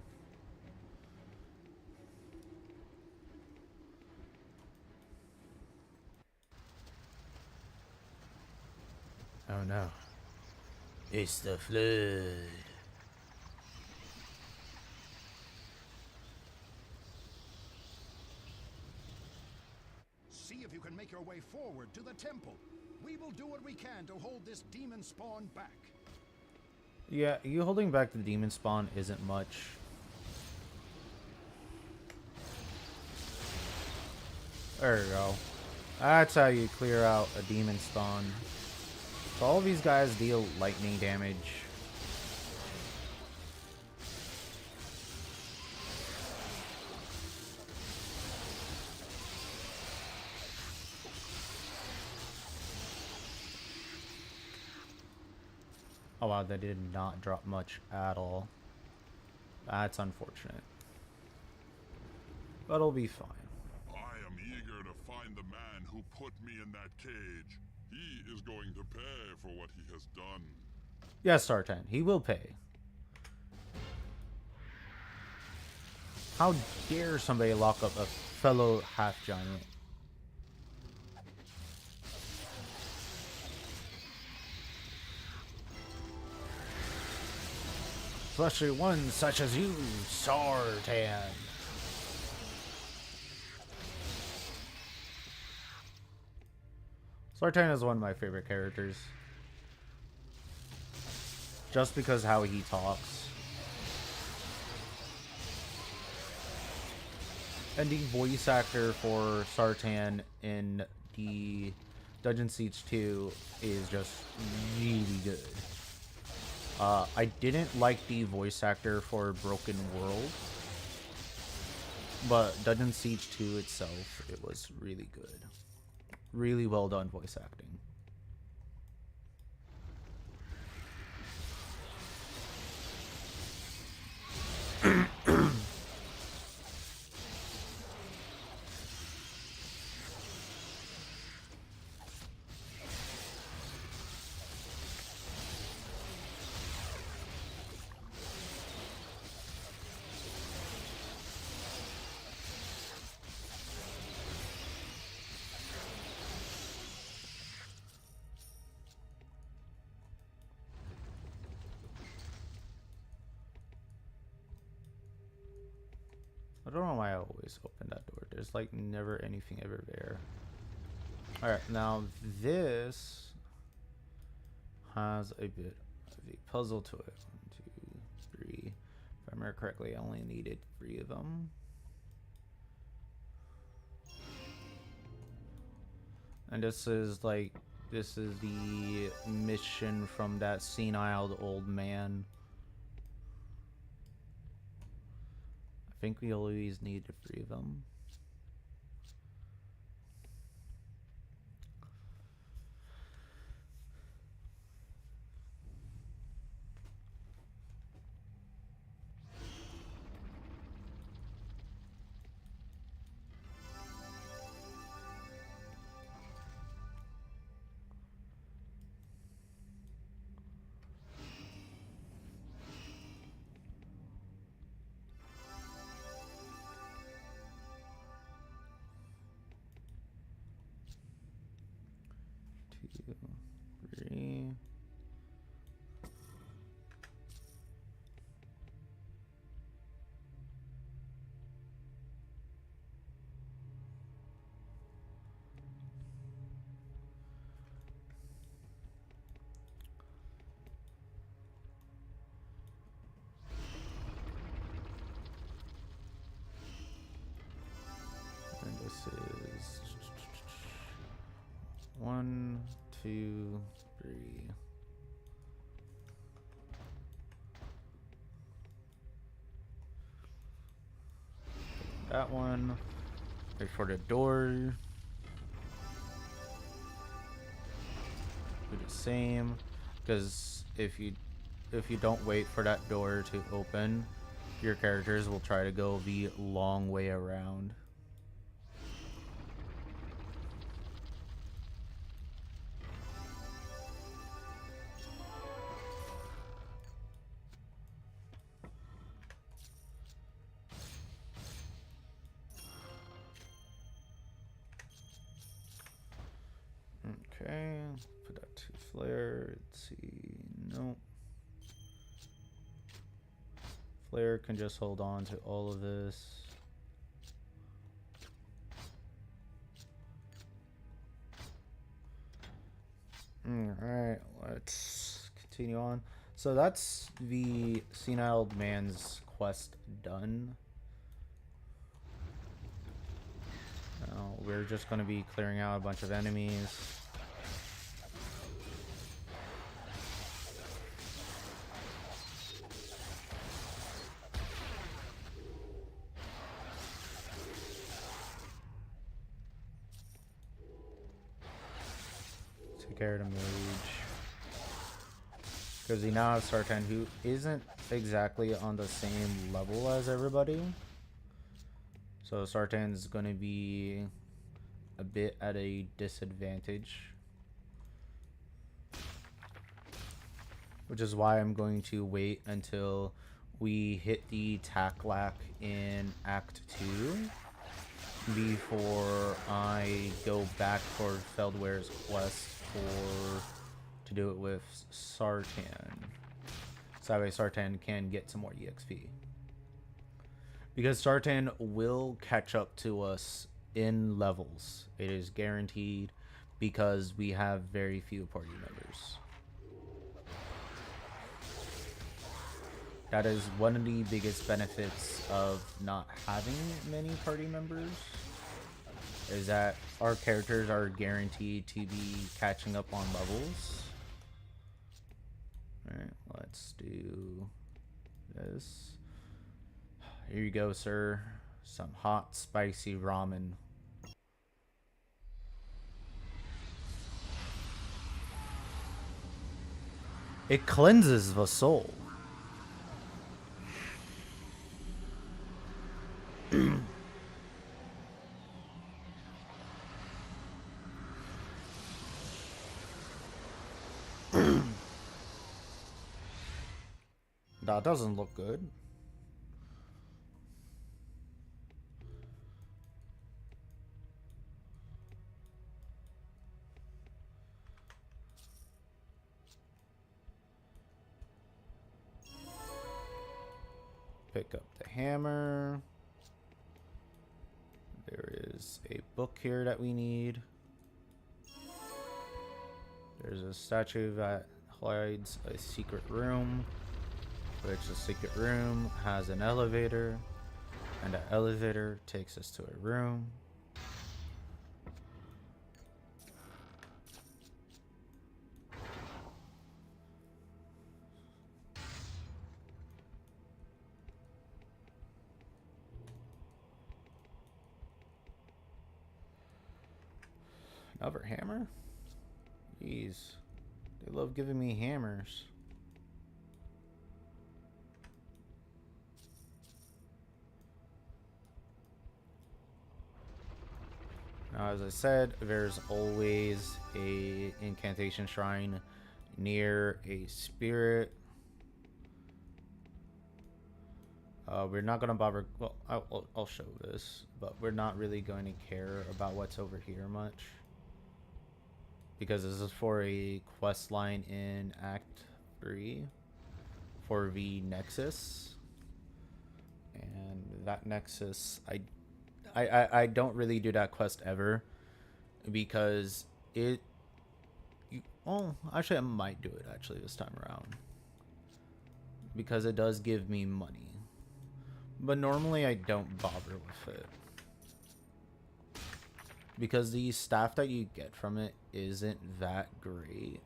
Oh no. It's the flood. See if you can make your way forward to the temple. We will do what we can to hold this demon spawn back. Yeah, you holding back the demon spawn isn't much. There you go. That's how you clear out a demon spawn. So all of these guys deal lightning damage. Oh wow, that did not drop much at all. That's unfortunate. But it'll be fine. I am eager to find the man who put me in that cage. He is going to pay for what he has done. Yes, Sartan, he will pay. How dare somebody lock up a fellow half-giant? Especially one such as you, Sartan. Sartan is one of my favorite characters. Just because how he talks. And the voice actor for Sartan in the Dungeon Siege 2 is just really good. I didn't like the voice actor for Broken World, but Dungeon Siege 2 itself, it was really good. Really well done voice acting. I don't know why I always open that door. There's like never anything ever there. Alright, now this has a bit of a puzzle to it. 1, 2, 3. If I remember correctly, I only needed 3 of them. And this is the mission from that senile old man. I think we always need 3 of them. 2, 3. And this is 1, 2, 3. That one. Wait for the door. Do the same, because if you don't wait for that door to open, your characters will try to go the long way around. Okay, put that to flare. Let's see. Nope. Flare can just hold on to all of this. Alright, let's continue on. So that's the senile man's quest done. Now we're just going to be clearing out a bunch of enemies. Take care of the mage. Because we now have Sartan, who isn't exactly on the same level as everybody. So Sartan's going to be a bit at a disadvantage. Which is why I'm going to wait until we hit the Taklak in Act 2 before I go back for Feldware's quest to do it with Sartan. So that way Sartan can get some more EXP. Because Sartan will catch up to us in levels. It is guaranteed because we have very few party members. That is one of the biggest benefits of not having many party members, is that our characters are guaranteed to be catching up on levels. Alright, let's do this. Here you go, sir. Some hot, spicy ramen. It cleanses the soul. That doesn't look good. Pick up the hammer. There is a book here that we need. There's a statue that hides a secret room, which the secret room has an elevator, and the elevator takes us to a room. Another hammer? Jeez. They love giving me hammers. Now, as I said, there's always a incantation shrine near a spirit. We're not going to bother... Well, I'll show this, but we're not really going to care about what's over here much, because this is for a quest line in Act 3 for the Nexus. And that Nexus, I don't really do that quest ever because well, actually I might do it actually this time around because it does give me money, but normally I don't bother with it because the staff that you get from it isn't that great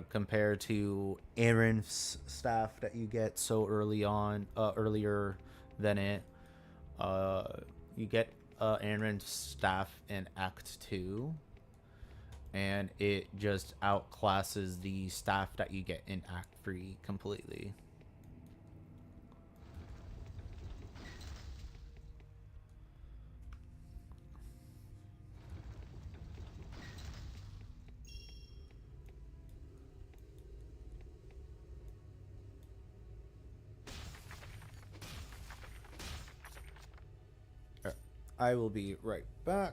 compared to Aaron's staff that you get so early on, earlier than it. You get Aaron's staff in Act 2, and it just outclasses the staff that you get in Act 3 completely. I will be right back.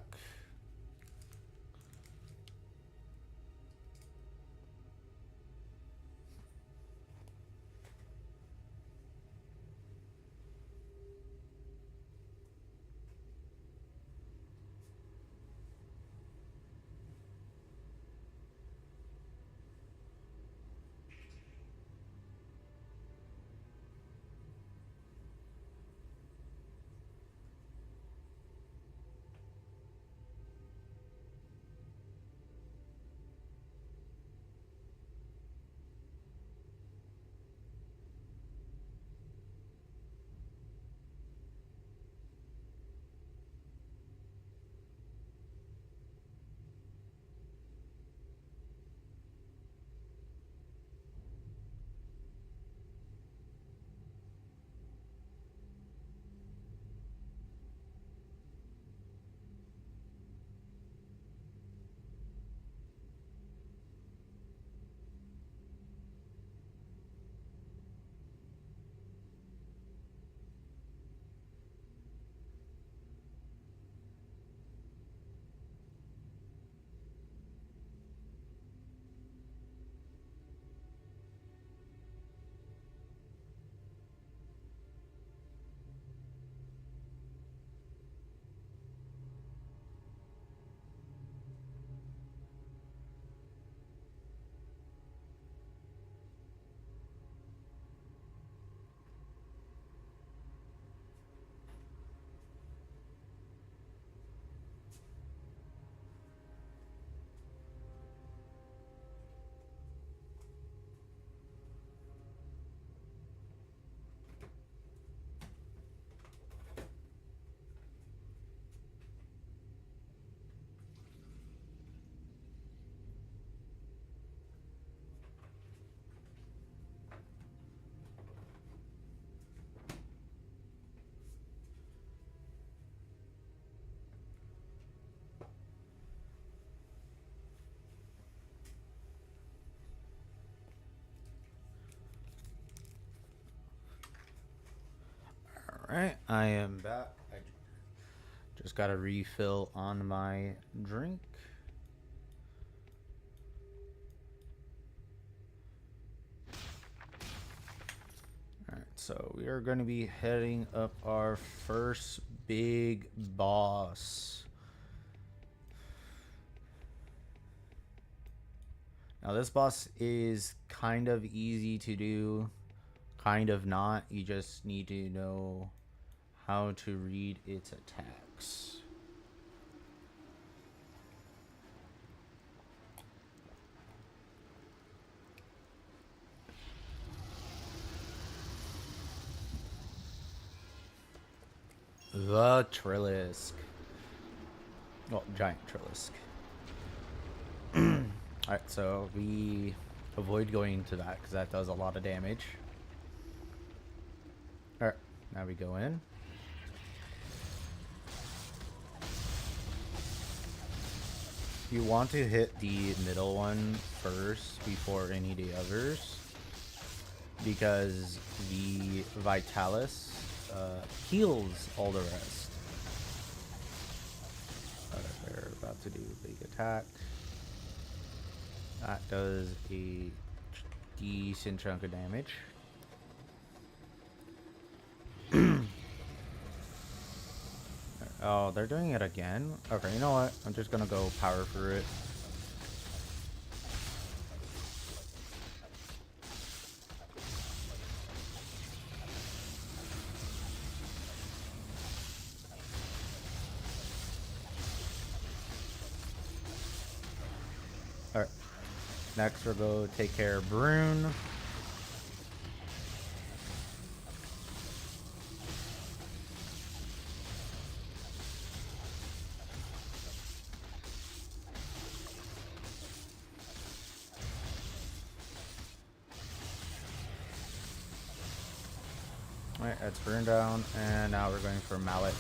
Alright, I am back. I just got a refill on my drink. Alright, so we are going to be heading up our first big boss. Now this boss is kind of easy to do, kind of not. You just need to know how to read its attacks. The Trillisk. Well, giant Trillisk. Alright, so we avoid going into that because that does a lot of damage. Alright, now we go in. You want to hit the middle one first before any of the others because the Vitalis heals all the rest. Bear about to do a big attack. That does a decent chunk of damage. Oh, they're doing it again? Okay, you know what? I'm just gonna go power for it. Alright. Next we'll go take care of Brune. Alright, that's Brune down, and now we're going for Mallet.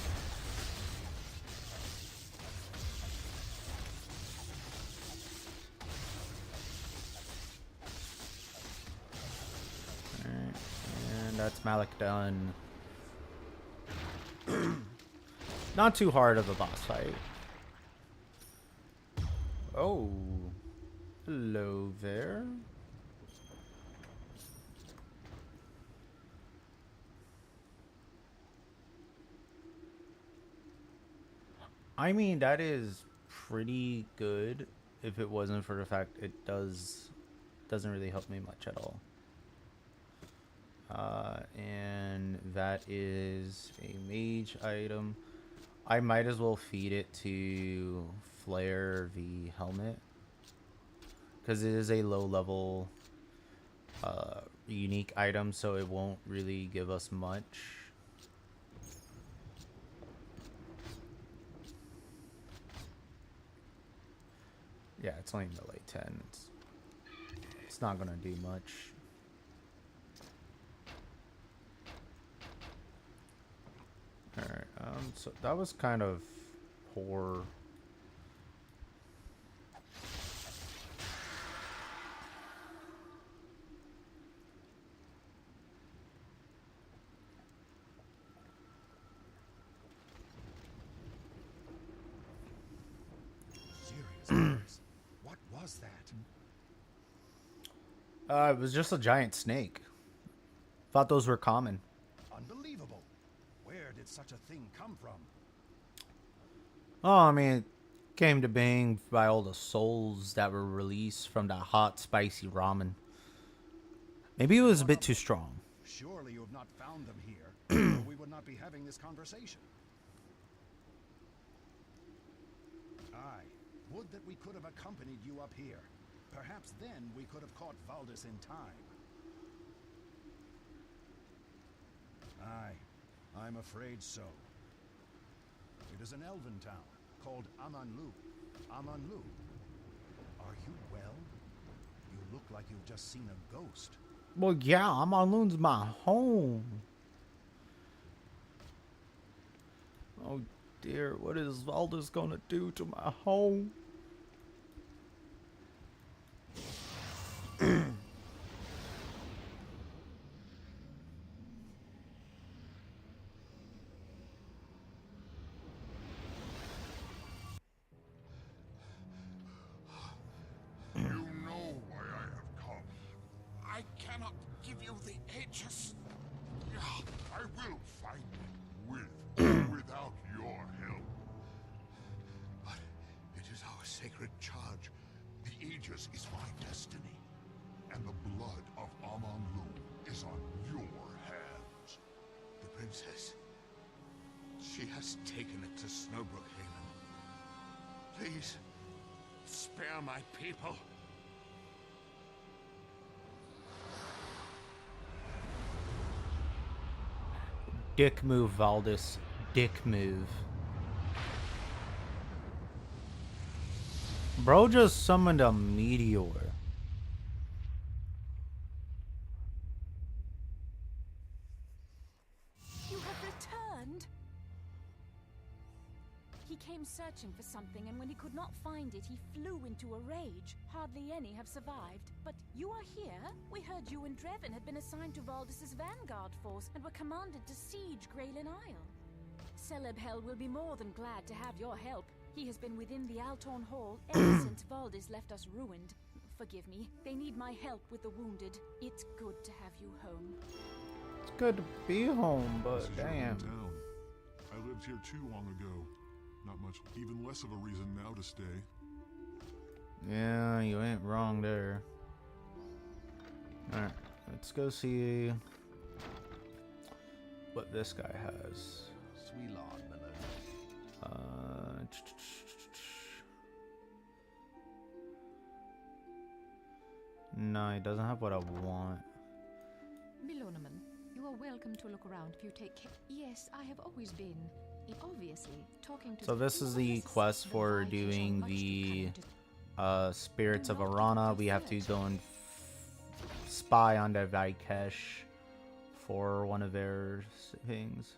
Alright, and that's Malik done. Not too hard of a boss fight. Oh. Hello there. I mean, that is pretty good if it wasn't for the fact it doesn't really help me much at all. And that is a mage item. I might as well feed it to Flare the helmet, because it is a low level unique item, so it won't really give us much. Yeah, it's only melee 10. It's not gonna do much. Alright, so that was kind of poor. Serious? What was that? It was just a giant snake. Thought those were common. Unbelievable. Where did such a thing come from? Oh, I mean, it came to being by all the souls that were released from that hot, spicy ramen. Maybe it was a bit too strong. Surely you have not found them here, or we would not be having this conversation. Aye, would that we could have accompanied you up here. Perhaps then we could have caught Valdis in time. Aye, I'm afraid so. It is an elven town called Amanlu. Amanlu. Are you well? You look like you've just seen a ghost. Well, yeah, Amanlu's my home. Oh dear, what is Valdis gonna do to my home? You know why I have come. I cannot give you the Aegis. I will find it with or without your help. But it is our sacred charge. The Aegis is my destiny. And the blood of Amanlu is on your hands. The princess. She has taken it to Snowbrook Haven. Please, spare my people. Dick move, Valdis. Dick move. Bro just summoned a meteor. You have returned? He came searching for something, and when he could not find it, he flew into a rage. Hardly any have survived. But you are here? We heard you and Drevin had been assigned to Valdis's vanguard force and were commanded to siege Graylin Isle. Celeb Hell will be more than glad to have your help. He has been within the Altorn Hall ever since Valdis left us ruined. Forgive me, they need my help with the wounded. It's good to have you home. It's good to be home, but This is your damn. hometown. I lived here too long ago. Not much, even less of a reason now to stay. Yeah, you ain't wrong there. Alright, let's go see what this guy has. Sweet Lord, below. No, he doesn't have what I want. Milonaman, you are welcome to look around if you take care. Yes, I have always been. Obviously, talking to. So this is the quest for doing the Spirits of Arana. We have to go and spy on the Vaikesh for one of their things.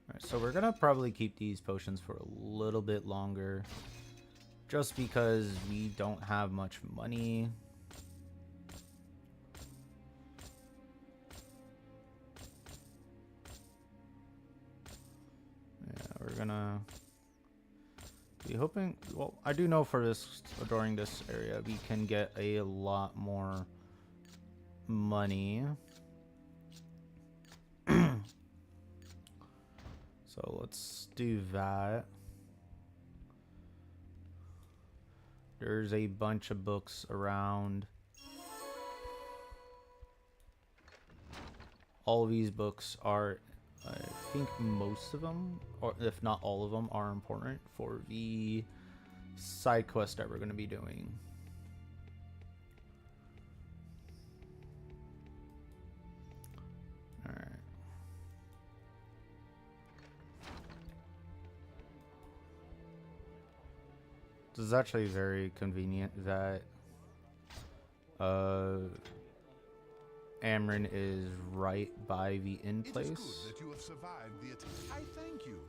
Alright, so we're gonna probably keep these potions for a little bit longer. Just because we don't have much money. Yeah, we're gonna be hoping. Well, I do know for this, during this area, we can get a lot more money. So let's do that. There's a bunch of books around. All of these books are, I think most of them, or if not all of them, are important for the side quest that we're going to be doing. Alright. This is actually very convenient that Amryn is right by the inn place. It is good that you have survived the attack. I thank you.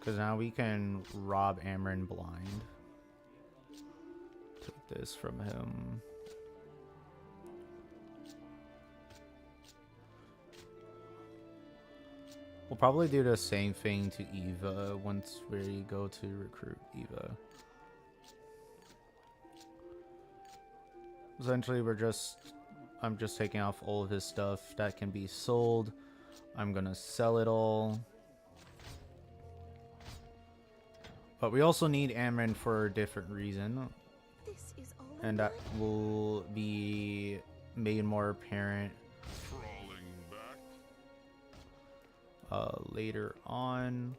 Because now we can rob Amryn blind. Take this from him. We'll probably do the same thing to Eva once we go to recruit Eva. Essentially, I'm just taking off all of his stuff that can be sold. I'm gonna sell it all. But we also need Amryn for a different reason. This is all And that will be made more apparent Crawling back. later on.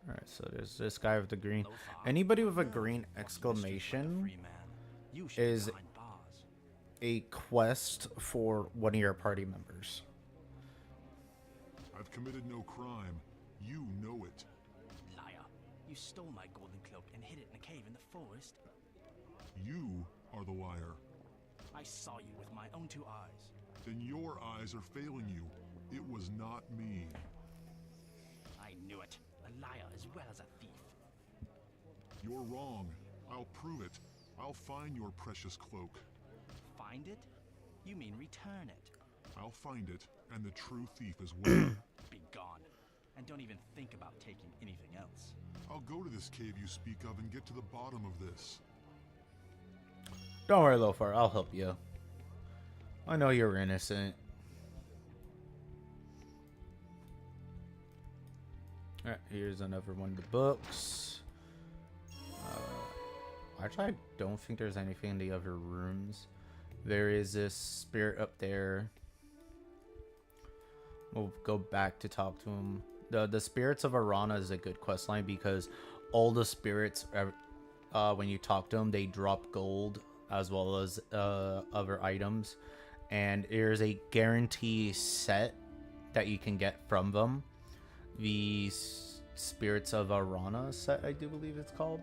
Alright, so there's this guy with the green. Anybody with a green exclamation is a quest for one of your party members. I've committed no crime. You know it. Liar. You stole my golden cloak and hid it in a cave in the forest. You are the liar. I saw you with my own two eyes. Then your eyes are failing you. It was not me. I knew it. A liar as well as a thief. You're wrong. I'll prove it. I'll find your precious cloak. Find it? You mean return it? I'll find it, and the true thief as well. Be gone. And don't even think about taking anything else. I'll go to this cave you speak of and get to the bottom of this. Don't worry, Lofar, I'll help you. I know you're innocent. Alright, here's another one of the books. Actually, I don't think there's anything in the other rooms. There is this spirit up there. We'll go back to talk to him. The Spirits of Arana is a good quest line because all the spirits, when you talk to them, they drop gold as well as other items. And there's a guarantee set that you can get from them. The Spirits of Arana set, I do believe it's called.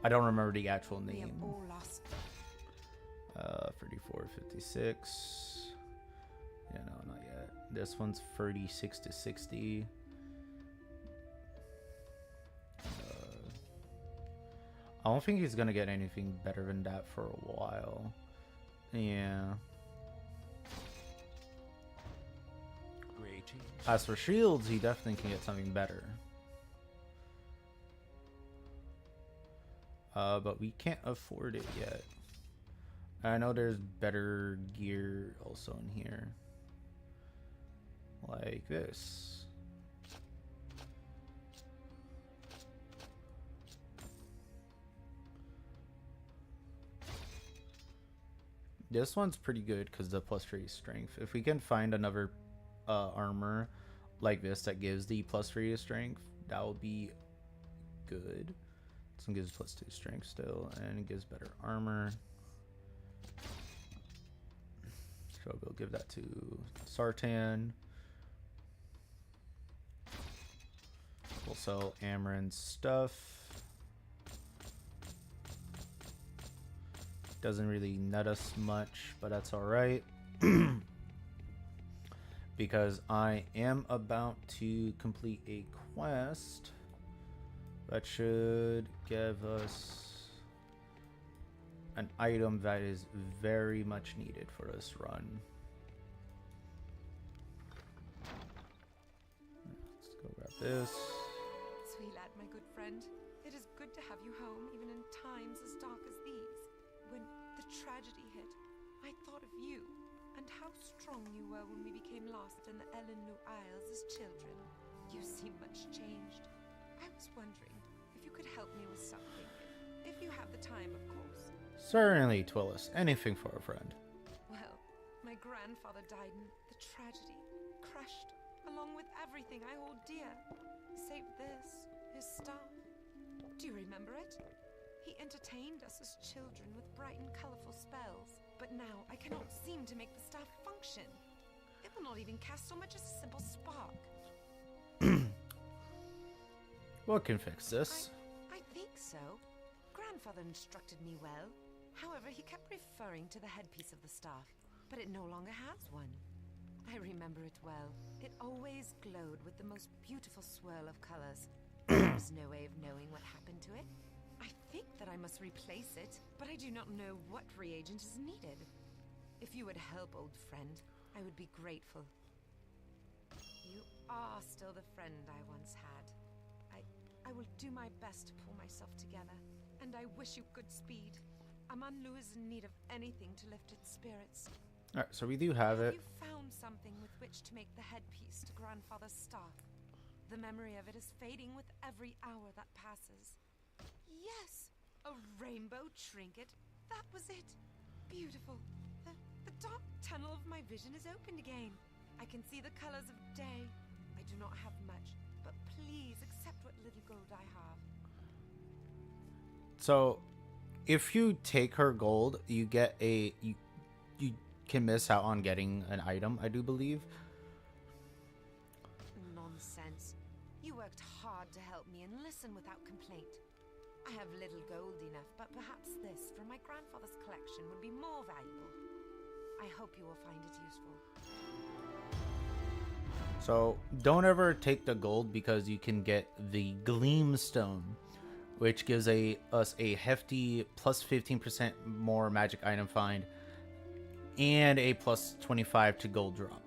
I don't remember the actual We have name. all lost. 34, 56. Yeah, no, not yet. This one's 36 to 60. I don't think he's gonna get anything better than that for a while. Yeah. Great. change. As for shields, he definitely can get something better. But we can't afford it yet. I know there's better gear also in here. Like this. This one's pretty good because the +3 strength. If we can find another armor like this that gives the +3 strength, that will be good. This one gives +2 strength still, and it gives better armor. So we'll give that to Sartan. We'll sell Amaran's stuff. Doesn't really net us much, but that's alright. Because I am about to complete a quest that should give us an item that is very much needed for this run. Let's go grab this. Sweet lad, my good friend. It is good to have you home, even in times as dark as these. When the tragedy hit, I thought of you, and how strong you were when we became lost in the Elenu Isles as children. You seem much changed. I was wondering if you could help me with something. If you have the time, of course. Certainly, Twillis. Anything for a friend. Well, my grandfather died in the tragedy, crushed, along with everything I hold dear. Save this, his staff. Do you remember it? He entertained us as children with bright and colorful spells. But now I cannot seem to make the staff function. It will not even cast so much as a simple spark. What can fix this? I think so. Grandfather instructed me well. However, he kept referring to the headpiece of the staff, but it no longer has one. I remember it well. It always glowed with the most beautiful swirl of colors. There is no way of knowing what happened to it. I think that I must replace it, but I do not know what reagent is needed. If you would help, old friend, I would be grateful. You are still the friend I once had. I will do my best to pull myself together, and I wish you good speed. Amanlu is in need of anything to lift its spirits. Alright, so we do have it. You found something with which to make the headpiece to Grandfather's staff. The memory of it is fading with every hour that passes. Yes! A rainbow trinket. That was it. Beautiful. The dark tunnel of my vision is opened again. I can see the colors of day. I do not have much, but please accept what little gold I have. So, if you take her gold, you get a... You can miss out on getting an item, I do believe. Nonsense. You worked hard to help me and listen without complaint. I have little gold enough, but perhaps this from my grandfather's collection would be more valuable. I hope you will find it useful. So, don't ever take the gold because you can get the Gleamstone, which gives us a hefty plus 15% more magic item find and a plus 25 to gold drop.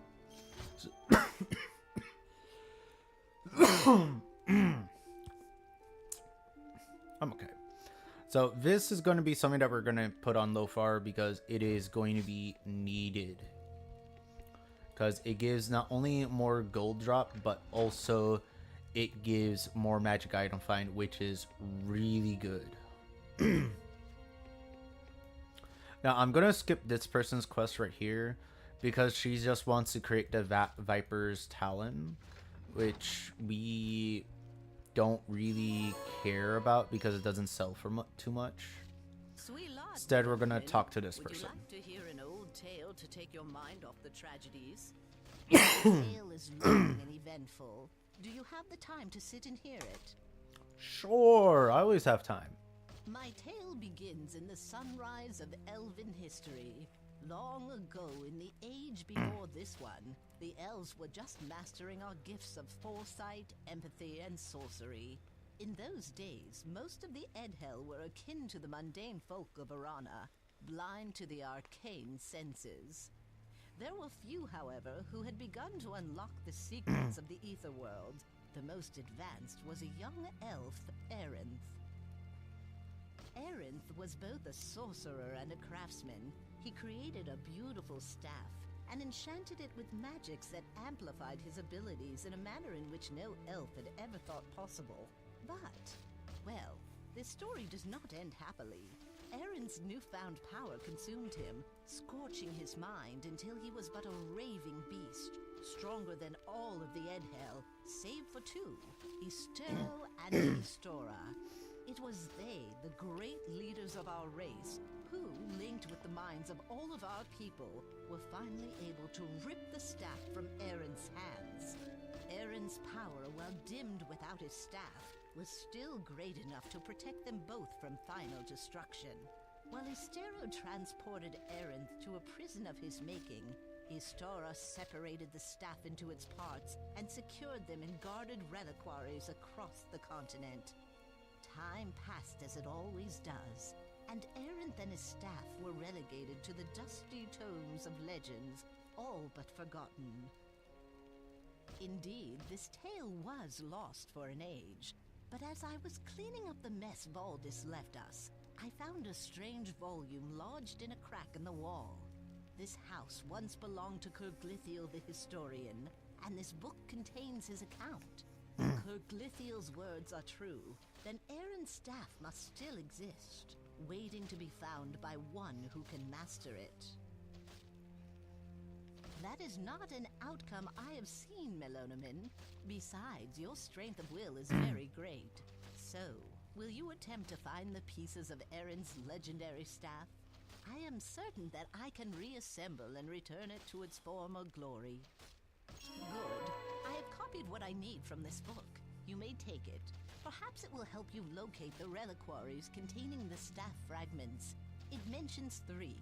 I'm okay. So this is going to be something that we're going to put on Lofar because it is going to be needed. Because it gives not only more gold drop, but also it gives more magic item find, which is really good. Now, I'm going to skip this person's quest right here because she just wants to create the Viper's Talon, which we don't really care about because it doesn't sell for too much. Instead, we're going to talk to this person. Would you like to hear an old tale to take your mind off the tragedies? The tale is long and eventful. Do you have the time to sit and hear it? Sure, I always have time. My tale begins in the sunrise of elven history. Long ago, in the age before this one, the elves were just mastering our gifts of foresight, empathy, and sorcery. In those days, most of the Edhel were akin to the mundane folk of Arana, blind to the arcane senses. There were few, however, who had begun to unlock the secrets of the ether world. The most advanced was a young elf, Arinth. Arinth was both a sorcerer and a craftsman. He created a beautiful staff and enchanted it with magics that amplified his abilities in a manner in which no elf had ever thought possible. But, well, this story does not end happily. Arinth's newfound power consumed him, scorching his mind until he was but a raving beast, stronger than all of the Edhel, save for two, Estero and Estora. It was they, the great leaders of our race, who, linked with the minds of all of our people, were finally able to rip the staff from Arinth's hands. Arinth's power, while dimmed without his staff, was still great enough to protect them both from final destruction. While Estero transported Arinth to a prison of his making, Estora separated the staff into its parts and secured them in guarded reliquaries across the continent. Time passed as it always does, and Arinth and his staff were relegated to the dusty tomes of legends, all but forgotten. Indeed, this tale was lost for an age, but as I was cleaning up the mess Valdis left us, I found a strange volume lodged in a crack in the wall. This house once belonged to Kirglithiel the historian, and this book contains his account. If Kirglithiel's words are true, then Arinth's staff must still exist, waiting to be found by one who can master it. That is not an outcome I have seen, Melonomin. Besides, your strength of will is very great. So, will you attempt to find the pieces of Arinth's legendary staff? I am certain that I can reassemble and return it to its former glory. Good. I have copied what I need from this book. You may take it. Perhaps it will help you locate the reliquaries containing the staff fragments. It mentions 3.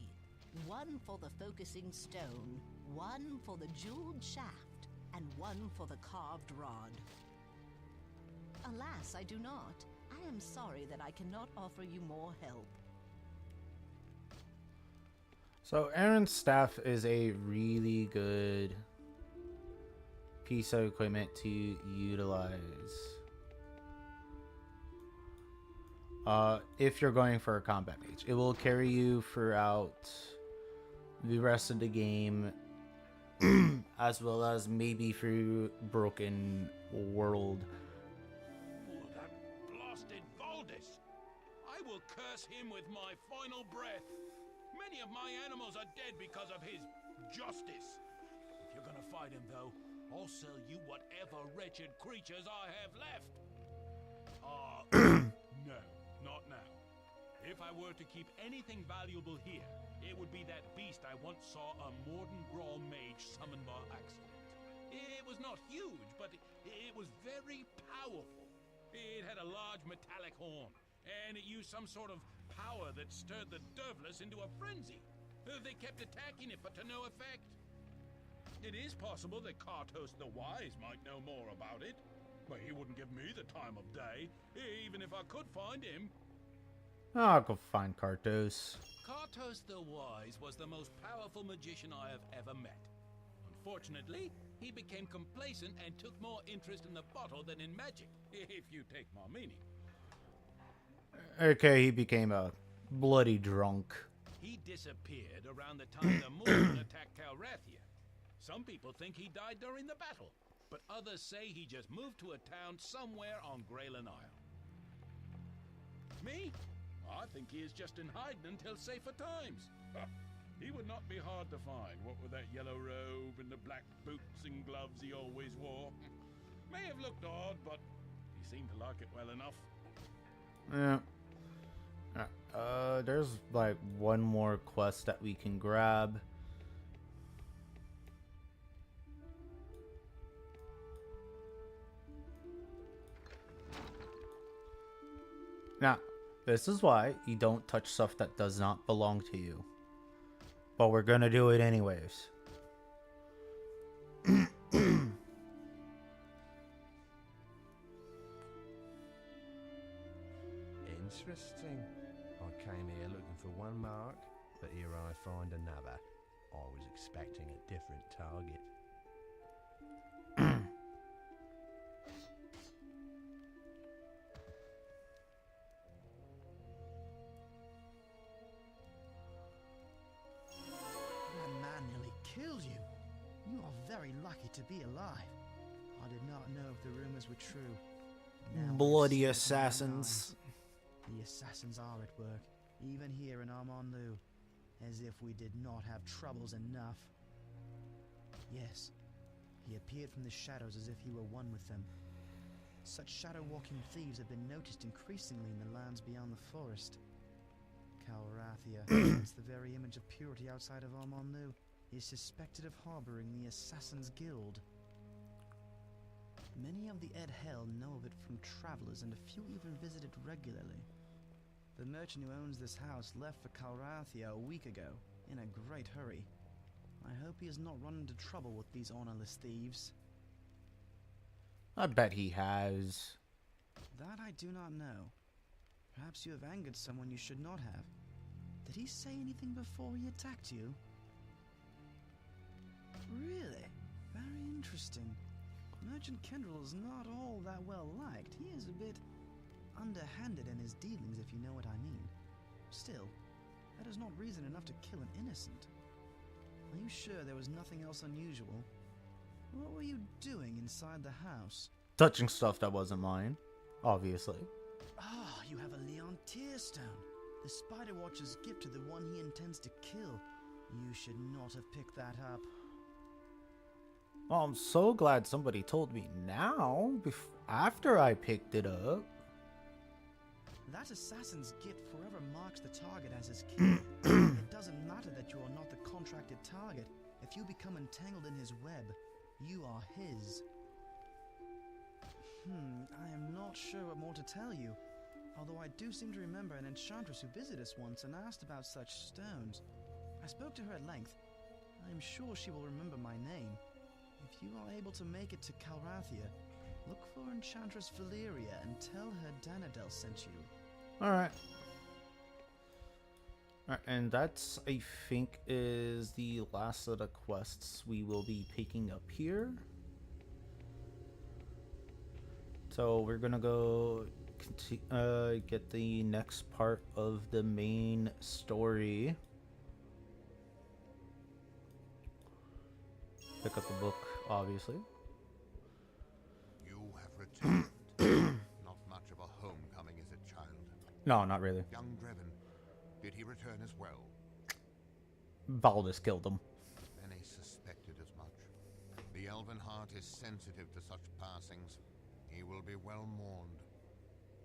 1 for the focusing stone, 1 for the jeweled shaft, and 1 for the carved rod. Alas, I do not. I am sorry that I cannot offer you more help. So Arinth's staff is a really good piece of equipment to utilize. If you're going for a combat mage, it will carry you throughout the rest of the game, as well as maybe through Broken World. Oh, that blasted Valdis! I will curse him with my final breath. Many of my animals are dead because of his justice. If you're gonna fight him, though, I'll sell you whatever wretched creatures I have left. No, not now. If I were to keep anything valuable here, it would be that beast I once saw a Morden Grawl mage summon by accident. It was not huge, but it was very powerful. It had a large metallic horn, and it used some sort of power that stirred the Dervless into a frenzy. They kept attacking it, but to no effect. It is possible that Kartos the Wise might know more about it, but he wouldn't give me the time of day, even if I could find him. I'll go find Kartos. Kartos the Wise was the most powerful magician I have ever met. Unfortunately, he became complacent and took more interest in the bottle than in magic, if you take my meaning. Okay, he became a bloody drunk. He disappeared around the time the Morden attacked Calrathia. Some people think he died during the battle, but others say he just moved to a town somewhere on Greylan Isle. Me? I think he is just in hiding until safer times. He would not be hard to find, what with that yellow robe and the black boots and gloves he always wore. May have looked odd, but he seemed to like it well enough. Yeah. There's like one more quest that we can grab. Now, this is why you don't touch stuff that does not belong to you. But we're gonna do it anyways. Interesting. I came here looking for one mark, but here I find another. Always expecting a different target. That man nearly killed you. You are very lucky to be alive. I did not know if the rumors were true. Now we're Bloody seeing it with my own assassins. eyes. The assassins are at work, even here in Armand-Lou, as if we did not have troubles enough. Yes, he appeared from the shadows as if he were one with them. Such shadow-walking thieves have been noticed increasingly in the lands beyond the forest. Calrathia, since the very image of purity outside of Armand-Lou, is suspected of harboring the Assassin's Guild. Many of the Ed Hell know of it from travelers, and a few even visit it regularly. The merchant who owns this house left for Calrathia a week ago, in a great hurry. I hope he has not run into trouble with these honorless thieves. I bet he has. That I do not know. Perhaps you have angered someone you should not have. Did he say anything before he attacked you? Really? Very interesting. Merchant Kendrell is not all that well liked. He is a bit underhanded in his dealings, if you know what I mean. Still, that is not reason enough to kill an innocent. Are you sure there was nothing else unusual? What were you doing inside the house? Touching stuff that wasn't mine, obviously. Ah, you have a Leon Tearstone, the Spider Watcher's gift to the one he intends to kill. You should not have picked that up. Well, I'm so glad somebody told me now, after I picked it up. That assassin's gift forever marks the target as his kill. It doesn't matter that you are not the contracted target. If you become entangled in his web, you are his. I am not sure what more to tell you. Although I do seem to remember an enchantress who visited us once and asked about such stones. I spoke to her at length. I am sure she will remember my name. If you are able to make it to Calrathia, look for Enchantress Valeria and tell her Danadel sent you. Alright. And that's, I think, is the last of the quests we will be picking up here. So we're gonna go get the next part of the main story. Pick up the book, obviously. You have returned. Not much of a homecoming, is it, child? No, not really. Young Drevin, did he return as well? Valdis killed him. Many suspected as much. The elven heart is sensitive to such passings. He will be well mourned.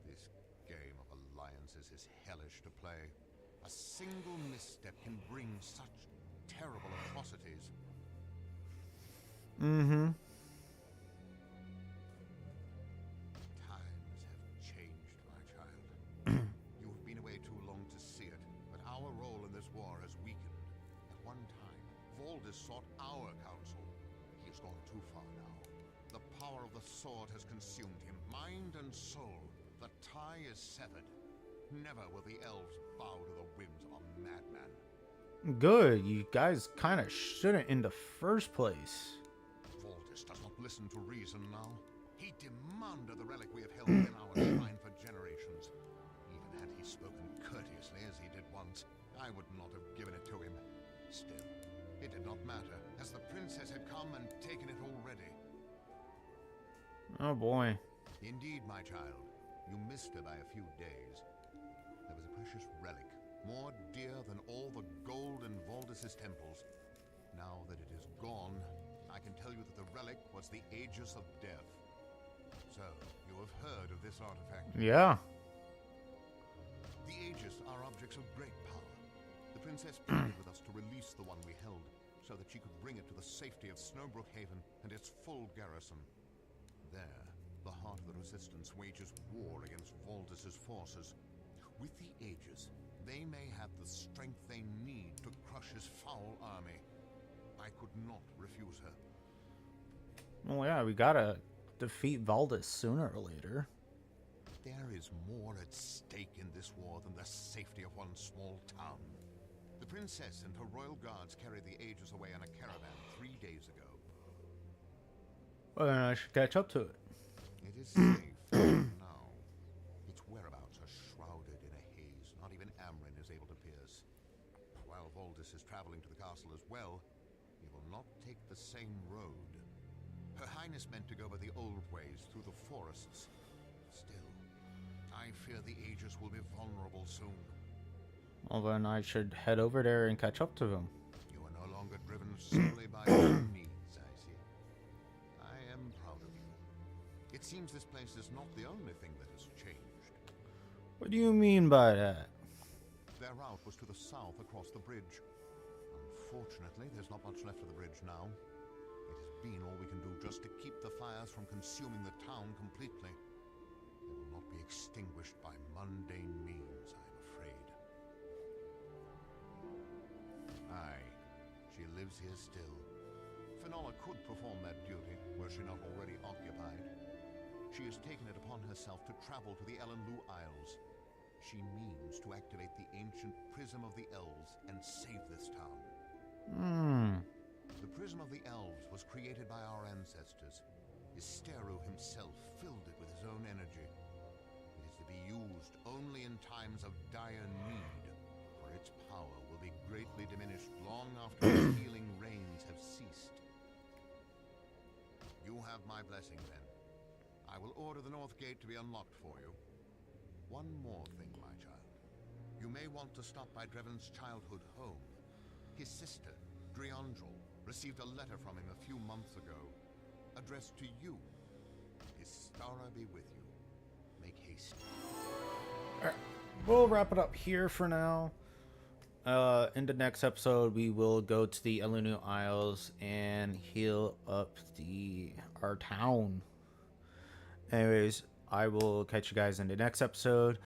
This game of alliances is hellish to play. A single misstep can bring such terrible atrocities. Mm-hmm. Times have changed, my child. You have been away too long to see it, but our role in this war has weakened. At one time, Valdis sought our counsel. He has gone too far now. The power of the sword has consumed him, mind and soul. The tie is severed. Never will the elves bow to the whims of a madman. Good. You guys kind of shouldn't in the first place. Valdis does not listen to reason now. He demanded the relic we have held within our shrine for generations. Even had he spoken courteously as he did once, I would not have given it to him. Still, it did not matter, as the princess had come and taken it already. Oh boy. Indeed, my child, you missed her by a few days. There was a precious relic, more dear than all the gold in Valdis's temples. Now that it is gone, I can tell you that the relic was the Aegis of Death. So, you have heard of this artifact? Yeah. The Aegis are objects of great power. The princess pleaded with us to release the one we held, so that she could bring it to the safety of Snowbrook Haven and its full garrison. There, the heart of the Resistance wages war against Valdis's forces. With the Aegis, they may have the strength they need to crush his foul army. I could not refuse her. Well, yeah, we gotta defeat Valdis sooner or later. There is more at stake in this war than the safety of one small town. The princess and her royal guards carried the Aegis away on a caravan 3 days ago. Well, then I should catch up to it. It is safe now. Its whereabouts are shrouded in a haze. Not even Amrin is able to pierce. While Voldis is traveling to the castle as well, he will not take the same road. Her Highness meant to go by the old ways through the forests. Still, I fear the Aegis will be vulnerable soon. Well, then I should head over there and catch up to him. You are no longer driven solely by your own needs, I see. I am proud of you. It seems this place is not the only thing that has changed. What do you mean by that? Their route was to the south across the bridge. Unfortunately, there's not much left of the bridge now. It has been all we can do just to keep the fires from consuming the town completely. They will not be extinguished by mundane means, I am afraid. Aye, she lives here still. Finola could perform that duty, were she not already occupied. She has taken it upon herself to travel to the Elenlu Isles. She means to activate the ancient Prism of the Elves and save this town. The Prism of the Elves was created by our ancestors. Isteru himself filled it with his own energy. It is to be used only in times of dire need, for its power will be greatly diminished long after its healing rains have ceased. You have my blessing, then. I will order the North Gate to be unlocked for you. One more thing, my child. You may want to stop by Dreven's childhood home. His sister, Driandrel, received a letter from him a few months ago, addressed to you. His Stara be with you. Make haste. Alright, we'll wrap it up here for now. In the next episode, we will go to the Elenu Isles and heal up our town. Anyways, I will catch you guys in the next episode.